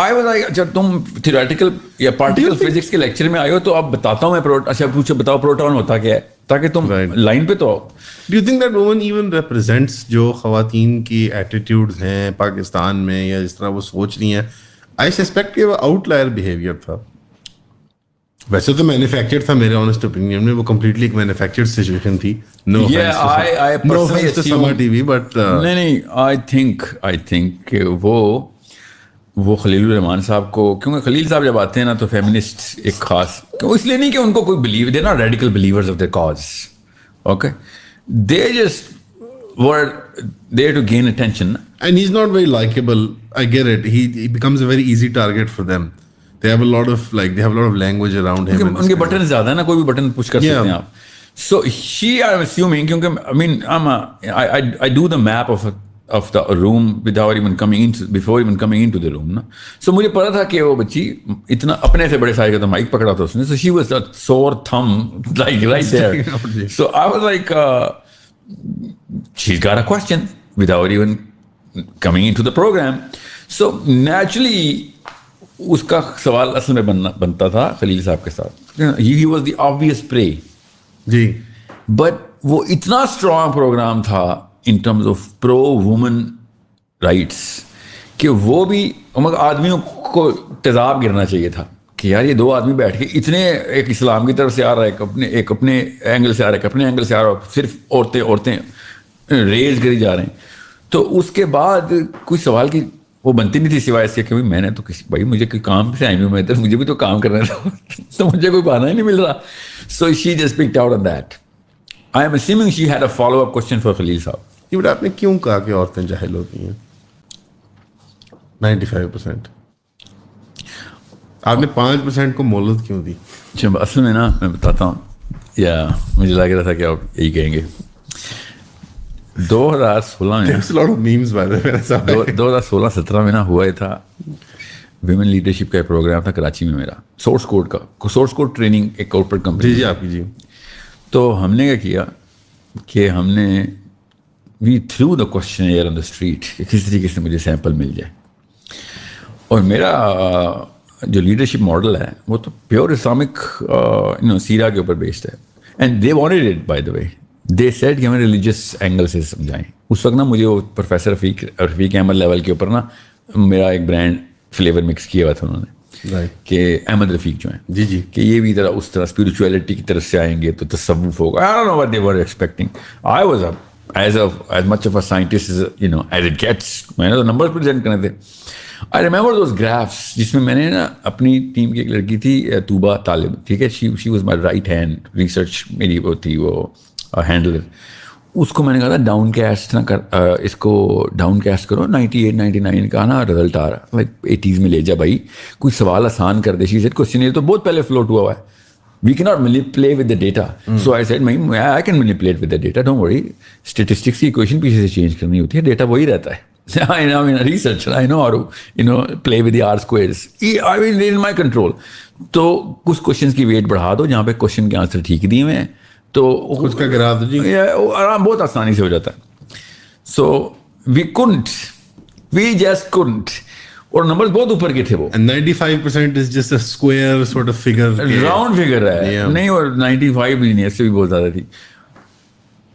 I was like, اچھا تم تھیوریٹیکل یا پارٹیکل فزکس کے لیکچر میں آئے ہو تو اب بتاتا ہوں میں, اچھا پوچھو بتاؤ پروٹون ہوتا کیا ہے, تاکہ تم لائن پہ تو آؤ. Do you think that woman even represents جو خواتین کی ایٹیٹیوڈز ہیں پاکستان میں یا جس طرح وہ سوچ رہی ہیں, I suspect کہ وہ آؤٹ لائر بیہیویئر تھا. ویسے تو مینوفیکچرڈ تھا میرے آنیسٹ اوپینین میں, وہ کمپلیٹلی ایک مینوفیکچرڈ سچویشن تھی. No offense to Sama TV, but نہیں I think کہ وہ خلیل الرحمان صاحب کو, کیونکہ خلیل صاحب جب آتے ہیں نا تو فیمنسٹ ایک خاص, اس لیے نہیں کہ ان کو کوئی بلیو, they not radical believers of their cause, okay, they just were there to gain attention. And he's not very likable. I get it. He becomes a very easy target for them. They have a lot of language around him. ان کے button زیادہ ہے نا, کوئی بھی button push کر سکتے ہیں آپ. So she, I'm assuming, کیونکہ I mean I do the map of the room without even before even coming into the room نا. So مجھے پتا تھا کہ وہ بچی اتنا اپنے سے بڑے سائز کا مائک پکڑا تھا اس نے. So she was a sore thumb like right there. So I was like she's got a question without even coming into the program. So naturally اس کا سوال اصل میں بنتا تھا خلیل صاحب کے ساتھ. He was the obvious prey. جی, بٹ وہ اتنا اسٹرانگ پروگرام تھا in terms of pro women rights کہ وہ بھی آدمیوں کو تیزاب گرنا چاہیے تھا کہ یار یہ 2 آدمی بیٹھ کے اتنے, ایک اسلام کی طرف سے آ رہا ہے, ایک اپنے اینگل سے آ رہا ہے, اپنے اینگل سے آ رہا ہے, صرف عورتیں ریز کری جا رہے ہیں. تو اس کے بعد کوئی سوال کی وہ بنتی نہیں تھی سوائے اس کے کہ میں نے تو بھائی مجھے کوئی کام سے آئی ہوں, میں تو مجھے بھی تو کام کرنا تھا, تو مجھے کوئی بہانا ہی نہیں مل رہا. So she just picked out on that. I am assuming she had a follow up question for Khalil صاحب. یہ بٹ آپ نے کیوں کہا کہ عورتیں جاہل ہوتی ہیں 95%؟ آپ نے 5% کو مہلت کیوں دی؟ اصل میں نا میں بتاتا ہوں, یا مجھے لگ رہا تھا کہ آپ یہی کہیں گے. 2016-17 میں نا ہوا یہ تھا, ویمن لیڈرشپ کا پروگرام تھا کراچی میں میرا, سورس کوڈ ٹریننگ ایک کارپوریٹ کمپنی. جی آپ کی. جی تو ہم نے کیا کیا کہ ہم نے we threw the questionnaire on the street کہ کس طریقے سے مجھے سیمپل مل جائے. اور میرا جو لیڈرشپ ماڈل ہے وہ تو پیور اسلامک سیرا کے اوپر بیسڈ ہے. And they wanted it by the way. They said کہ ہمیں ریلیجیس اینگل سے سمجھائیں. اس وقت نا مجھے وہ پروفیسر رفیق احمد لیول کے اوپر نا میرا ایک برانڈ فلیور مکس کیا ہوا تھا انہوں نے کہ احمد رفیق جو ہیں جی جی کہ یہ بھی اس طرح اسپریچولیٹی کی طرف سے آئیں گے تو تصوف ہوگا. I don't know what they were expecting. I was as much of a scientist as it gets. میں نے تو نمبر پریزنٹ کرنے تھے. I remember those graphs جس میں نے نا اپنی ٹیم کی ایک لڑکی تھی طوبہ طالب, ٹھیک ہے, she was my right hand research میری وہ تھی وہ ہینڈلر. اس کو میں نے کہا تھا ڈاؤن کیسٹ نہ کر, اس کو ڈاؤن کیسٹ کرو, 98 99 کا نا رزلٹ آ رہا, لائک 80s میں لے جا بھائی, کوئی سوال آسان کر دے. شیزٹ کوشچن تو بہت پہلے فلوٹ ہوا ہوا ہے. We cannot manipulate with the data. So I said, I can manipulate with the data, don't worry. Statistics کی equation پیچھے سے چینج کرنی ہوتی ہے, ڈیٹا وہی رہتا ہے. I'm a researcher, I know how to play with the R squares. I mean, it's in my control. تو کچھ کوشچنس کی ویٹ بڑھا دو جہاں پہ کوشچن کے آنسر ٹھیک دیے ہوئے ہیں تو اس کا گرا دو جی, آرام بہت آسانی سے ہو جاتا ہے. So we just couldn't. اور نمبر بہت اوپر کے تھے وہ. 95% is just a square sort of figure. Round figure ہے نہیں, اور 95 بھی نہیں, اس سے بھی بہت زیادہ تھی.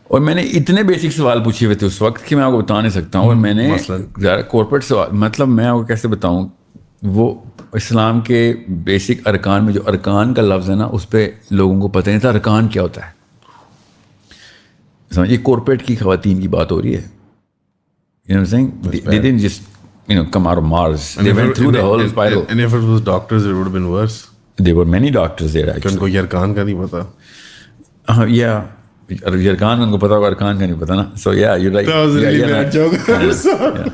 اور میں نے اتنے بیسک سوال پوچھے ہوئے تھے اس وقت کہ میں آپ کو بتا نہیں سکتا ہوں. اور میں نے کارپوریٹ سوال, مطلب میں آپ کو کیسے بتاؤں, وہ اسلام کے بیسک ارکان میں جو ارکان کا لفظ ہے نا اس پہ لوگوں کو پتہ نہیں تھا ارکان کیا ہوتا ہے. سمجھیے کارپوریٹ کی خواتین کی بات ہو رہی ہے. You know what I'm saying? They didn't just come out of Mars. They went through the whole spiral. And if it was doctors, it would have been worse. There were many doctors there actually. ان کو یرکان کا نہیں پتا. Yeah, یرکان ان کو پتا ہوگا, ارکان کا نہیں پتا نا. So yeah, you're right. That was a really bad joke. I'm sorry.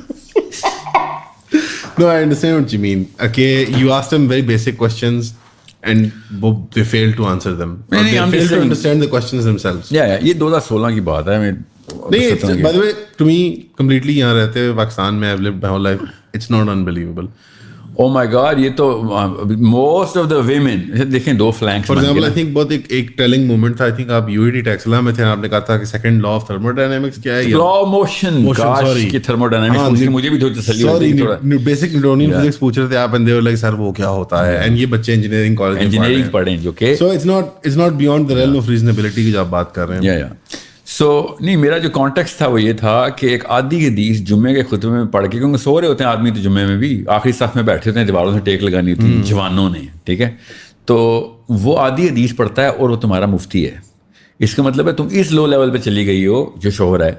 No, I understand what you mean. Okay, you asked them very basic questions and they failed to answer them. They failed to understand the questions themselves. Yeah, یہ 2016 کی بات ہے. نہیں, by the way, to me, completely یہاں رہتے ہوئے پاکستان میں I've lived my whole life. It's not unbelievable. Oh my God, یہ تو most of the women دیکھیں دو flanks. For example, I think بہت ایک telling moment تھا. I think آپ UET ٹیکسلا میں تھے, آپ نے کہا تھا کہ second law of thermodynamics کیا ہے. law of motion. Gosh, کی thermodynamics پوچھ کے مجھے بھی تھوڑی تسلی ہوتی ہے. Sorry, basic Newtonian physics پوچھ رہے تھے آپ, and they were like, sir وہ کیا ہوتا ہے, and یہ بچے engineering college میں engineering پڑھیں جو کہ so it's not beyond the realm of reasonability کی جو آپ بات کر رہے ہیں. سو نہیں, میرا جو کانٹیکسٹ تھا وہ یہ تھا کہ ایک آدھی حدیث جمعے کے خطبے میں پڑھ کے, کیونکہ سو رہے ہوتے ہیں آدمی تو جمعے میں بھی آخری صف میں بیٹھے ہوتے ہیں, دیواروں سے ٹیک لگانی ہوتی ہے جوانوں نے, ٹھیک ہے, تو وہ آدھی حدیث پڑھتا ہے اور وہ تمہارا مفتی ہے. اس کا مطلب ہے تم اس لو لیول پہ چلی گئی ہو. جو شوہر ہے,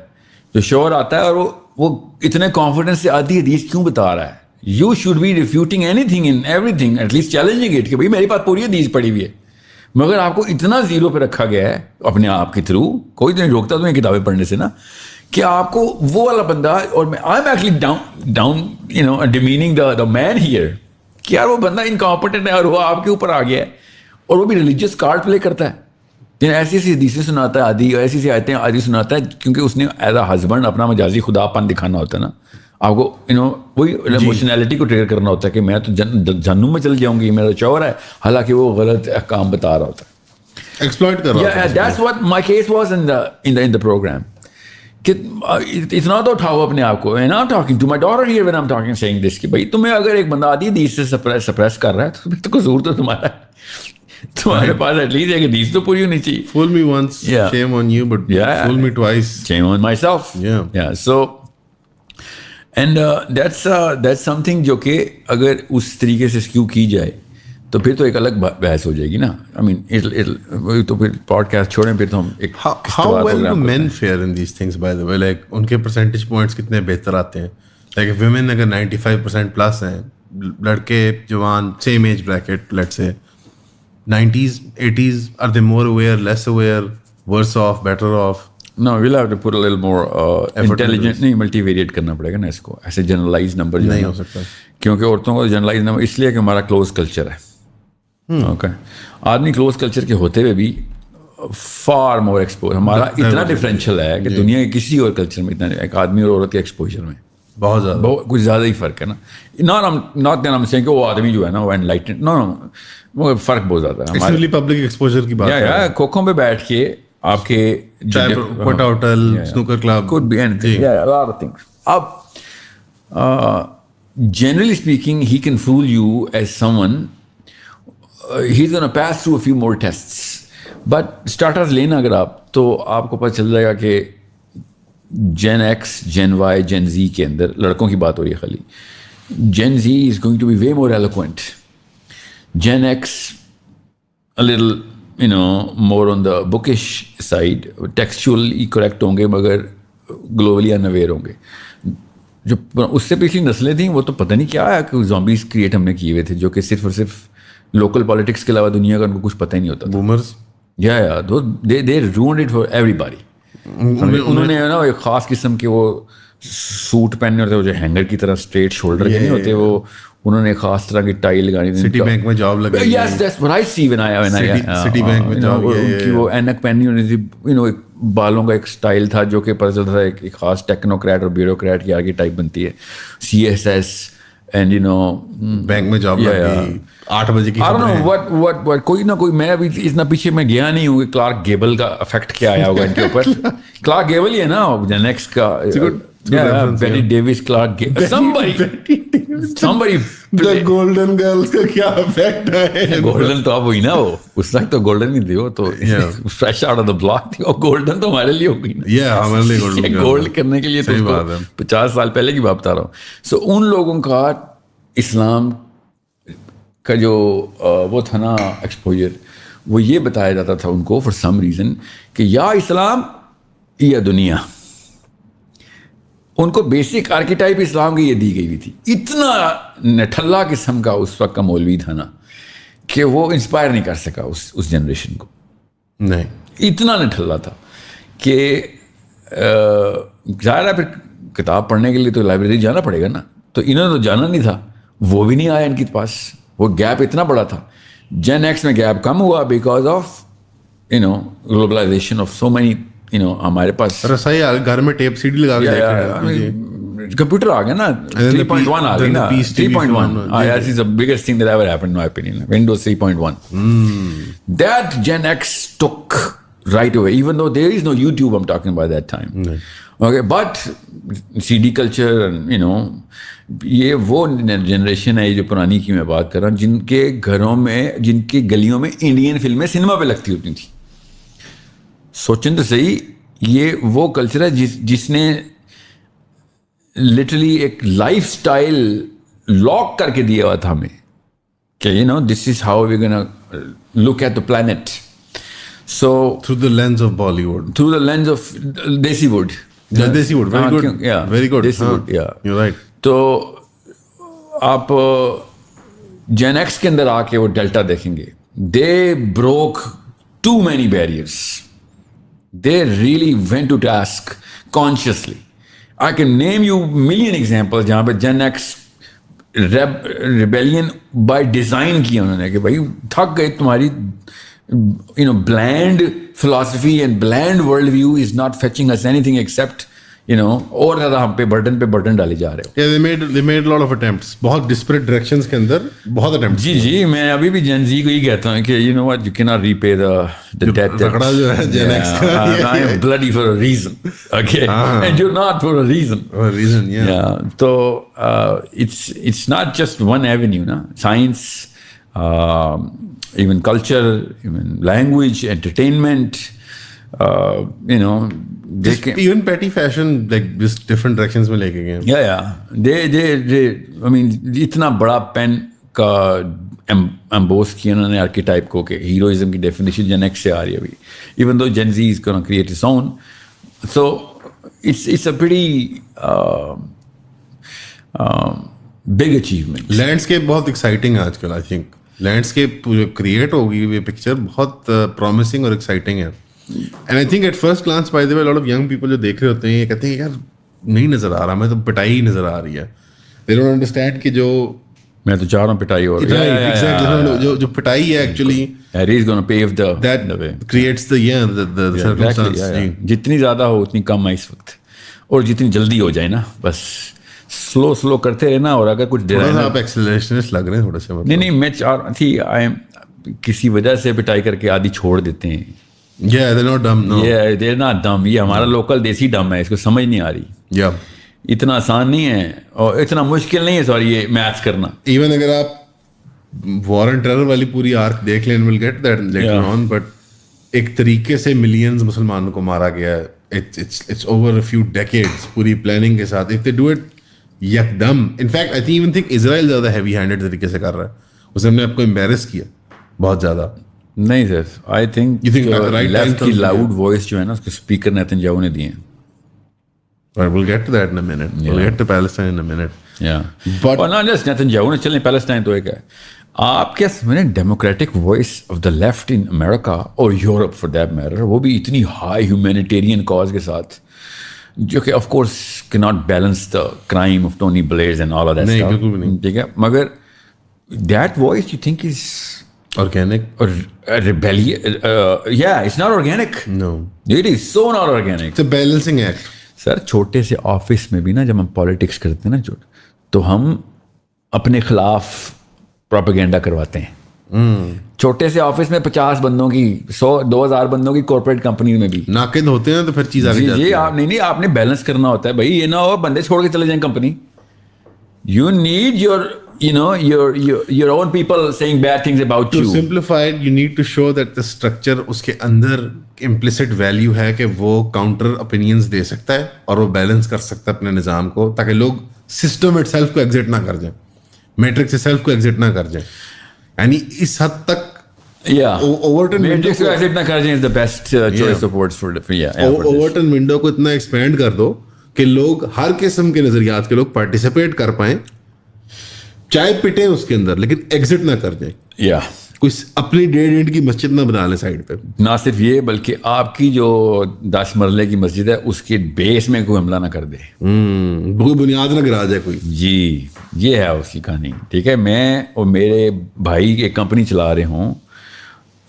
جو شوہر آتا ہے اور وہ اتنے کانفیڈنس سے آدھی حدیث کیوں بتا رہا ہے. You should be refuting anything in everything, at least challenging it کہ بھائی میرے پاس پوری حدیث پڑھی ہوئی ہے. مگر آپ کو اتنا زیرو پہ رکھا گیا ہے اپنے آپ کے تھرو, کوئی تو نہیں روکتا تمہیں کتابیں پڑھنے سے نا, کہ آپ کو وہ والا بندہ, اور میں I am actually down demeaning the mean here کہ یار وہ بندہ انکمپیٹنٹ ہے اور وہ آپ کے اوپر آ گیا ہے, اور وہ بھی ریلیجیس کارڈ پلے کرتا ہے. ایسی ایسی حدیثیں سناتا ہے آدھی, ایسی ایسی آیتیں آدھی سناتا ہے, کیونکہ اس نے ایز اے ہسبینڈ اپنا مجازی خدا پن دکھانا ہوتا ہے نا. آپ کو وہی ایموشنالٹی کو ٹریگر کرنا ہوتا ہے کہ میں تو جہنم میں چل جاؤں گی, میرا شوہر ہے, حالانکہ وہ غلط احکام بتا رہا ہوتا ہے, ایکسپلائٹ کر رہا ہے. That's what my case was in the program. کہ اتنا تو اٹھاؤ اپنے آپ کو. And I'm talking to my daughter here when I'm talking saying this کہ بھائی تمہیں اگر ایک بندہ آدھی حدیث سے سپریس کر رہا ہے تو پھر تو قصور تو تمہارا ہے. تمہارے پاس ایٹ لیسٹ ایک حدیث تو پوری ہونی چاہیے. Fool me once, shame on you, but fool me twice. Shame on myself. Yeah. So and that's some thing جو کہ اگر اس طریقے سے اسکیو کی جائے تو پھر تو ایک الگ بحث ہو جائے گی نا. آئی مین تو پھر پوڈ کاسٹ چھوڑیں, پھر تو ہم ایک How well do men fare in these things, by the way? Like ان کے percentage points کتنے بہتر آتے ہیں. Like if women اگر 95% plus ہیں, لڑکے جوان same age bracket, let's say 90s 80s, are they more aware, less aware, worse off, better off? No, we'll have to put a little more intelligent, نہیں multivariate کرنا پڑے گا نا اس کو. ایسے جنرلائز نمبر نہیں ہو سکتا, کیونکہ عورتوں کو جنرلائز نمبر اس لیے کہ ہمارا کلوز کلچر ہے. اوکے, آدمی کلوز کلچر کے ہوتے ہوئے بھی فار مور ایکسپوز, ہمارا اتنا ڈفرینشیل ہے کہ دنیا کے کسی اور کلچر میں اتنا, ایک آدمی اور عورت کے ایکسپوجر میں بہت زیادہ کچھ زیادہ ہی فرق ہے نا. ناٹ دیٹ آئی سیئنگ کہ وہ آدمی جو ہے نا وہ انلائٹنڈ, نو وہ فرق بہت زیادہ ہے. پبلک ایکسپوجر کی بات کھوکھوں پہ بیٹھ کے آپ کے چائے Quetta hotel, snooker club, could be anything, yeah, a lot of things. اب generally speaking, he can fool you as someone, he's going to pass through a few more tests, but starters لینا اگر آپ, تو آپ کو پتہ چل جائے گا کہ Gen X, Gen Y, Gen Z کے اندر لڑکوں کی بات ہو رہی ہے خالی. Gen Z is going to be way more eloquent. Gen X a little, you know, more on the bookish side, textually correct ہوں گے مگر globally unaware ہوں گے. جو اس سے پچھلی نسلیں تھیں وہ تو پتہ نہیں کیا ہے کہ زومبیز کریٹ ہم نے کیے ہوئے تھے, جو کہ صرف اور صرف لوکل پالیٹکس کے علاوہ دنیا کا ان کو کچھ پتہ ہی نہیں ہوتا. boomers, they ruined it for everybody. انہوں نے نا ایک خاص قسم کے وہ سوٹ پہننے ہوتے, وہ جو ہینگر کی طرح اسٹریٹ شولڈر کے نہیں ہوتے, وہ انہوں نے خاص طرح کی ٹائی لگانی تھی. سٹی بینک میں جاب لگائی. Yes, that's what I see when I city bank میں جاب. ان کی وہ اینک پہنی ہونی تھی, ایک بالوں کا ایک اسٹائل تھا جو کہ پتہ چلتا تھا ایک خاص ٹیکنوکریٹ اور بیوروکریٹ کی آگے ٹائپ بنتی ہے. CSS and you know bank میں جاب لگی 8 بجے کی. what کوئی نہ کوئی, میں ابھی اتنا پیچھے میں گیا نہیں ہوں کہ کلارک گیبل کا افیکٹ کیا آیا ہوگا ان کے اوپر. کلارک گیبل ہی ہے نا نیکسٹ کا, Bette Davis, Clark somebody Golden Girls کا کیا افیکٹ ہے. گولڈن تو اب ہوئی نا, وہ اس وقت تو گولڈن ہی تھی, وہ تو fresh out of the block تھی. اور گولڈن تو ہمارے لیے ہو گئی نا, ہمارے لیے گولڈن گولڈ کرنے کے لیے تو 50 سال پہلے کی بات بتا رہا ہوں. سو ان لوگوں کا اسلام کا جو وہ تھا نا ایکسپوجر, وہ یہ بتایا جاتا تھا ان کو فار سم ریزن کہ یا اسلام یا دنیا. ان کو بیسک آرکیٹائپ اسلام کی یہ دی گئی ہوئی تھی. اتنا نٹھلا قسم کا اس وقت کا مولوی تھا نا کہ وہ انسپائر نہیں کر سکا اس جنریشن کو. نہیں, اتنا نٹھلا تھا کہ ظاہر ہے پھر کتاب پڑھنے کے لیے تو لائبریری جانا پڑے گا نا. تو انہوں نے تو جانا نہیں تھا, وہ بھی نہیں آیا ان کے پاس. وہ گیپ اتنا بڑا تھا. جین ایکس میں گیپ کم ہوا because of globalisation of so many ہمارے پاس رسائی گھر میں ٹیپ سی ڈی لگا کے کمپیوٹر آ گیا نا, 3.1 آ گئی نا, 3.1 that is the biggest thing that ever happened in my opinion, Windows 3.1. That Gen X took right away, even though there is no YouTube I'm talking about that time. Okay, but CD culture and یہ وہ generation ہے جو پرانی کی میں بات کر رہا ہوں, جن کے گھروں میں, جن کی گلیوں میں انڈین فلمیں سنیما پہ لگتی ہوتی تھیں. سوچیں تو صحیح, یہ وہ کلچر ہے جس نے لٹرلی ایک لائف اسٹائل لاک کر کے دیا ہوا تھا ہمیں کہ this is how we gonna look at the plant. So through the lens of Bollywood, through the lens of desi wood. Desi wood, very good, very good, desi wood, yeah you right. تو آپ Jain x کے اندر آ کے وہ delta دیکھیں گے, they broke too many barriers. They really went to task consciously. I can name you million examples جہاں پہ Gen X rebellion by design کیا انہوں نے کہ بھائی تھک گئے تمہاری bland philosophy and bland world view is not fetching us anything except اور زیادہ ہم پہ برڈن ڈالے جا رہے ہو. They made a lot of attempts, بہت disparate directions کے اندر بہت attempts. جی میں ابھی بھی Gen Z کو ہی کہتا ہوں کہ you know what, you cannot repay the debt. رکڑا جو ہے Gen X کا, I am bloody for a reason, okay, and you're not for a reason. For a reason, yeah. So it's not just one avenue, na. Science, even culture, even language, entertainment, even petty fashion, like just different directions میں لے کے گئے. they I mean اتنا بڑا pain کا امبوس کیا انہوں نے آرکیٹائپ کو کہ ہیروئزم کی ڈیفینیشن جن ایکس سے آ رہی ہے ابھی, even though Gen Z is going to create its own. So it's a pretty big achievement. Landscape بہت ایکسائٹنگ ہے آج کل. آئی تھنک لینڈسکیپ جو کریٹ ہوگی یہ پکچر بہت پرومسنگ اور ایکسائٹنگ ہے. And I think at first glance, by the way, a lot of young people جو دیکھ رہے ہوتے ہیں یہ کہتے ہیں یار نہیں نظر آ رہا, میں تو پٹائی نظر آ رہی ہے. They don't understand کہ جو میں تو چاہ رہا ہوں پٹائی ہو رہی ہے, جو پٹائی ہے actually he's going to pave the way. That creates the circumstance. جتنی زیادہ ہو اتنی کم ہے اس وقت, اور جتنی جلدی ہو جائے نا بس سلو کرتے رہنا. اور اگر کچھ آپ ایکسلریشنسٹ لگ رہے ہیں تھوڑا سا. نہیں میں چاہ رہا تھی کسی وجہ سے پٹائی کر کے آدھی چھوڑ دیتے ہیں Yeah, they're not dumb, no. یہ دیر ناٹ ڈم. یہ ہمارا لوکل دیسی ڈم ہے, اس کو سمجھ نہیں آ رہی. Yeah. اتنا آسان نہیں ہے اور اتنا مشکل نہیں ہے سوری یہ میتھس کرنا. Even اگر آپ وار اینڈ ٹیرر والی پوری آرک دیکھ لیں, we'll get that later on, but ایک طریقے سے ملینز مسلمانوں کو مارا گیا ہے. It's over a few decades پوری پلاننگ کے ساتھ. If they do it یکدم, in fact I even think Israel زیادہ heavy handed طریقے سے کر رہا ہے. اس نے آپ کو embarrass کیا بہت زیادہ. نہیں sir, I think right left time کی لاؤڈ وائس جو ہے نا اس کو اسپیکر نیتن یاہو نے دیے ہیں. We'll get to that in a minute. We'll get to Palestine in a minute. But اور not just نیتن یاہو نے, چلیں پیلسٹائن تو ایک ہے. آپ کیا سمجھیں democratic voice of the left in America اور یورپ فار دیٹ میٹر, وہ بھی اتنی ہائی ہیومینیٹیرین کاز کے ساتھ, جو کہ آف کورس کی not balance the crime of Tony Blair and all of that stuff, ٹھیک ہے, مگر that voice you think is Organic? or rebellion. Yeah, it's not organic. No. It is so not organic. It's a balancing act. سر چھوٹے سے office میں بھی نا جب ہم پالیٹکس کرتے ہیں نا تو ہم اپنے خلاف پروپیگنڈا کرواتے ہیں. چھوٹے سے آفس میں 50 بندوں کی 100-2000 بندوں کی کارپوریٹ کمپنی میں بھی ناقد ہوتے ہیں تو پھر چیز آگے جاتی ہے. جی آپ نہیں, آپ نے بیلنس کرنا ہوتا ہے بھائی, یہ نہ ہو بندے چھوڑ کے چلے جائیں company. You need your own people saying bad things about you. To simplify it, you need to show that the structure اس کے اندر implicit value ہے کہ وہ counter opinions دے سکتا ہے اور وہ بیلنس کر سکتا ہے اپنے نظام کو, تاکہ لوگ system itself کو exit نہ کر جائیں, matrix itself کو exit نہ کر جائیں. یعنی اس حد تک Overton matrix کو exit نہ کر جائیں is the best choice of words for Overton window کو اتنا expand کر دو کہ لوگ ہر قسم کے نظریات کے لوگ پارٹیسپیٹ کر پائیں, چائے پٹیں اس کے اندر, لیکن ایگزٹ نہ کر جائیں. کچھ اپنی 1.5 کی مسجد نہ بنا لیں سائڈ پہ. نہ صرف یہ بلکہ آپ کی جو 10 مرلے کی مسجد ہے اس کے بیس میں کوئی حملہ نہ کر دے, کوئی بنیاد نہ گرا جائے کوئی. جی یہ ہے اس کی کہانی, ٹھیک ہے. میں اور میرے بھائی ایک کمپنی چلا رہے ہوں,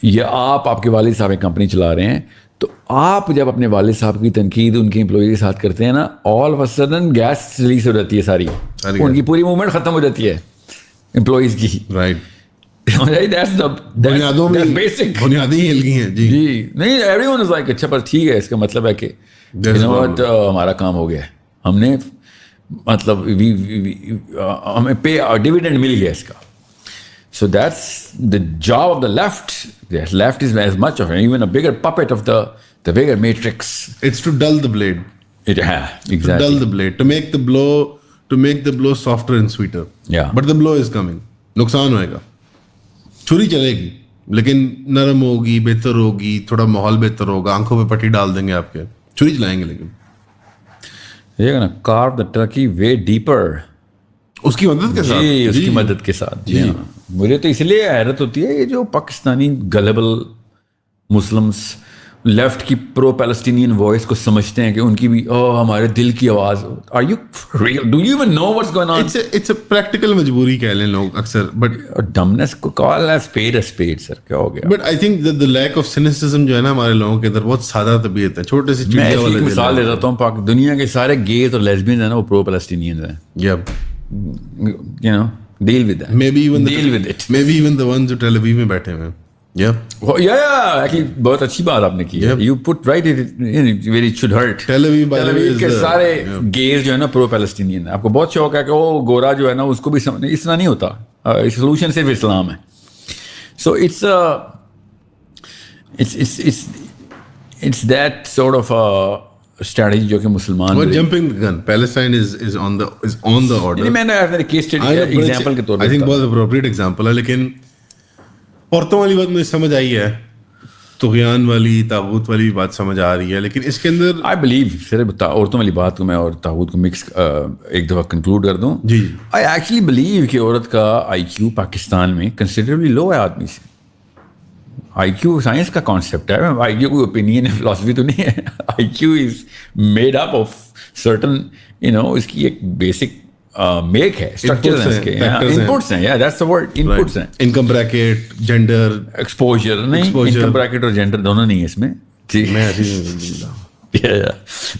یا آپ کے والد صاحب ایک کمپنی چلا رہے ہیں, تو آپ جب اپنے والد صاحب کی تنقید ان کے امپلائی کے ساتھ کرتے ہیں نا, all of a sudden gas release ہو جاتی ہے ساری, ان کی پوری موومنٹ ختم ہو جاتی ہے امپلائیز کی. رائٹ, بنیادی ہل گئی ہیں. جی نہیں, ایوری ون از لائک اچھا, پر ٹھیک ہے, اس کا مطلب ہے کہ ہمارا کام ہو گیا, ہم نے مطلب ہمیں پے ڈویڈنڈ مل گیا اس کا. So that's the job of the left. The left is as much of even a bigger puppet of the bigger matrix. It's to dull the blade. Exactly. To dull the blade, to make the blow softer and sweeter. Yeah. But the blow is coming. نقصان ہوئے گا, چھری چلے گی لیکن نرم ہوگی, بہتر ہوگی, تھوڑا ماحول بہتر ہوگا, آنکھوں پہ پٹی ڈال دیں گے آپ کے, چھری چلائیں گے لیکن یہ نا carve the turkey way deeper. اس کی مدد کے ساتھ. جی اس کی مدد کے ساتھ. جی ہاں, مجھے تو اس لیے حیرت ہوتی ہے یہ جو پاکستانی گلیبل مسلمس لیفٹ کی پرو پیلسٹینین وائس کو سمجھتے ہیں کہ ان کی بھی ہمارے دل کی آواز. Are you real, do you even know what's going on? It's a practical مجبوری کہہ لیں لوگ اکثر, بٹ ڈمنس کو کال اے اسپیڈ سر, کیا ہو گیا. But I think the lack of سینسزم جو ہے نا ہمارے لوگوں کے اندر, بہت سادہ طبیعت ہے, چھوٹے سے میں ایک مثال دے دیتا ہوں, دنیا کے سارے گیز اور لیسبینز ہیں نا وہ پرو پیلسٹینینز ہیں. You know, deal with that. Maybe even deal with it. Maybe even the ones جو ٹیل اویو میں بیٹھے ہوئے ہیں. Actually بہت اچھی بات آپ نے کی ہے. You put right where it should hurt. Tel Aviv کے سارے گیز جو ہے نا پرو پیلسٹینین ہیں. آپ کو بہت شوق ہے کہ وہ گورا جو ہے نا اس کو بھی اس طرح نہیں ہوتا, سولوشن صرف اسلام ہے. So it's that sort of strategy جو کہ مسلمان jumping gun Palestine is on the order. میں نے کیس ایگزامپل کے طور پر آئی تھنک بہت اپروپریٹ ایگزامپل ہے, لیکن عورتوں والی بات مجھے سمجھ آئی ہے, طغیان والی طاغوت والی بات سمجھ آ رہی ہے, لیکن اس کے اندر آئی بلیو صرف عورتوں والی بات کو میں اور طاغوت کو مکس ایک دفعہ کنکلوڈ کر دوں. جی آئی ایکچولی بلیو کہ عورت کا آئی کیو پاکستان میں کنسیڈریبلی لو ہے آدمی سے. آئی کیو سائنس کا کانسیپٹ ہے, آئی کیو کوئی اوپینین ہے, فلاسفی تو نہیں ہے. IQ is made up of certain اس کی ایک بیسک میک ہے, اسٹرکچر ہیں, انپٹس ہیں. یا دیٹس دی ورڈ, انپٹس ہیں. Income bracket, gender, exposure. نہیں, انکم بریکٹ اور جینڈر دونوں نہیں ہے اس میں.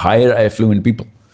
higher affluent people,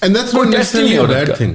And that's not necessarily a bad thing.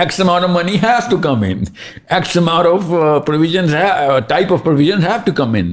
X amount of money has to come in. X amount of provisions, type of provisions have to come in.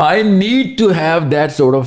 I need to have that sort of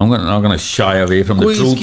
I'm not gonna shy away from the truth.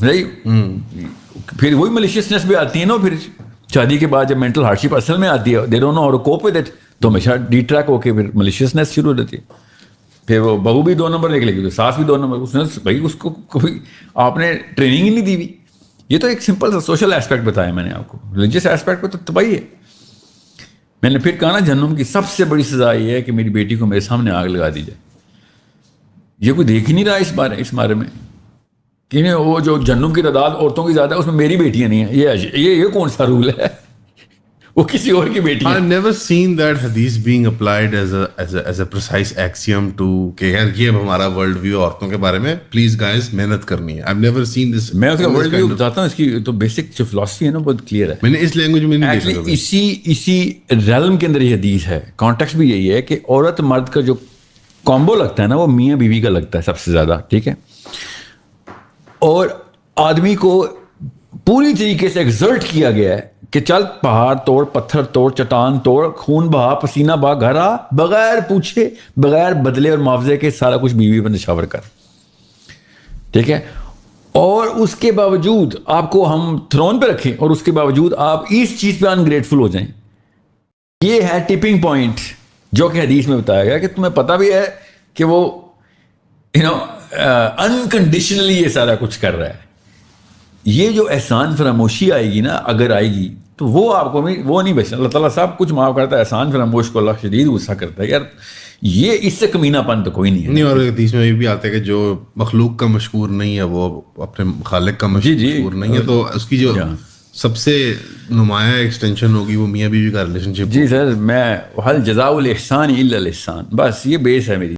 پھر وہی ملیشیسنس بھی آتی ہے نا. پھر شادی کے بعد جب مینٹل ہارڈشپ اصل میں آتی ہے, they don't know how to cope with it, تو ہمیشہ ڈی ٹریک ہو کے پھر ملیشیسنس شروع ہو جاتی ہے. پھر وہ بہو بھی 2 نمبر نکلے گی, ساس بھی 2 نمبر. اس نے بھائی اس کو کوئی آپ نے ٹریننگ ہی نہیں دی ہوئی. یہ تو ایک سمپل سا سوشل ایسپیکٹ بتایا میں نے آپ کو. ریلیجیس ایسپیکٹ پہ تو تباہی ہے. میں نے پھر کہا نا, جہنم کی سب سے بڑی سزا یہ ہے کہ میری بیٹی کو میرے سامنے آگ لگا دی جائے. یہ کوئی دیکھ ہی نہیں رہا اس بارے میں کہ وہ جو جہنم کی تعداد عورتوں کی زیادہ ہے, اس میں میری بیٹیاں نہیں ہیں. یہ کون سا رول ہے؟ وہ کسی اور کی بیٹی ہے. I've never seen that hadith being applied as a precise axiom to کہ یار یہ اب ہمارا ورلڈ ویو عورتوں کے بارے میں, پلیز گائز محنت کرنی ہے. I've never seen this. میں اس کا ورلڈ ویو بتاتا ہوں. اس کی تو بیسک جو فلاسفی ہے نا بہت کلیئر ہے. میں نے اس لینگویج میں نہیں دیکھا. اسی ریلم کے اندر یہ حدیث ہے. کانٹیکسٹ بھی یہی ہے کہ عورت مرد کا جو کامبو لگتا ہے نا, وہ میاں بیوی کا لگتا ہے سب سے زیادہ, ٹھیک ہے. اور آدمی کو پوری طریقے سے ایگزرٹ کیا گیا ہے کہ چل پہاڑ توڑ, پتھر توڑ, چٹان توڑ, خون بہا, پسینہ بہا, گھر آ, بغیر پوچھے, بغیر بدلے اور معاوضے کے سارا کچھ بیوی پر نشاور کر, ٹھیک ہے. اور اس کے باوجود آپ کو ہم تھرون پہ رکھیں اور اس کے باوجود آپ اس چیز پہ انگریٹفل ہو جائیں. یہ ہے ٹپنگ پوائنٹ جو کہ حدیث میں بتایا گیا کہ تمہیں پتہ بھی ہے کہ وہ انکنڈیشنلی یہ سارا کچھ کر رہا ہے. یہ جو احسان فراموشی آئے گی نا, اگر آئے گی تو وہ آپ کو وہ نہیں بچنا. اللہ تعالیٰ سب کچھ معاف کرتا ہے, احسان فراموش کو اللہ شدید غصہ کرتا ہے. یار یہ اس سے کمینہ پن تو کوئی نہیں ہے. نہیں, اور حدیث میں بھی آتا ہے کہ جو مخلوق کا مشکور نہیں ہے وہ اپنے خالق کا مشکور نہیں ہے. تو اس کی جو سب سے نمایاں ایکسٹینشن ہوگی وہ میاں بیوی کا ریلیشن شپ. جی سر, میں حل جزاء الاحسان الا الاحسان, بس یہ بیس ہے میری.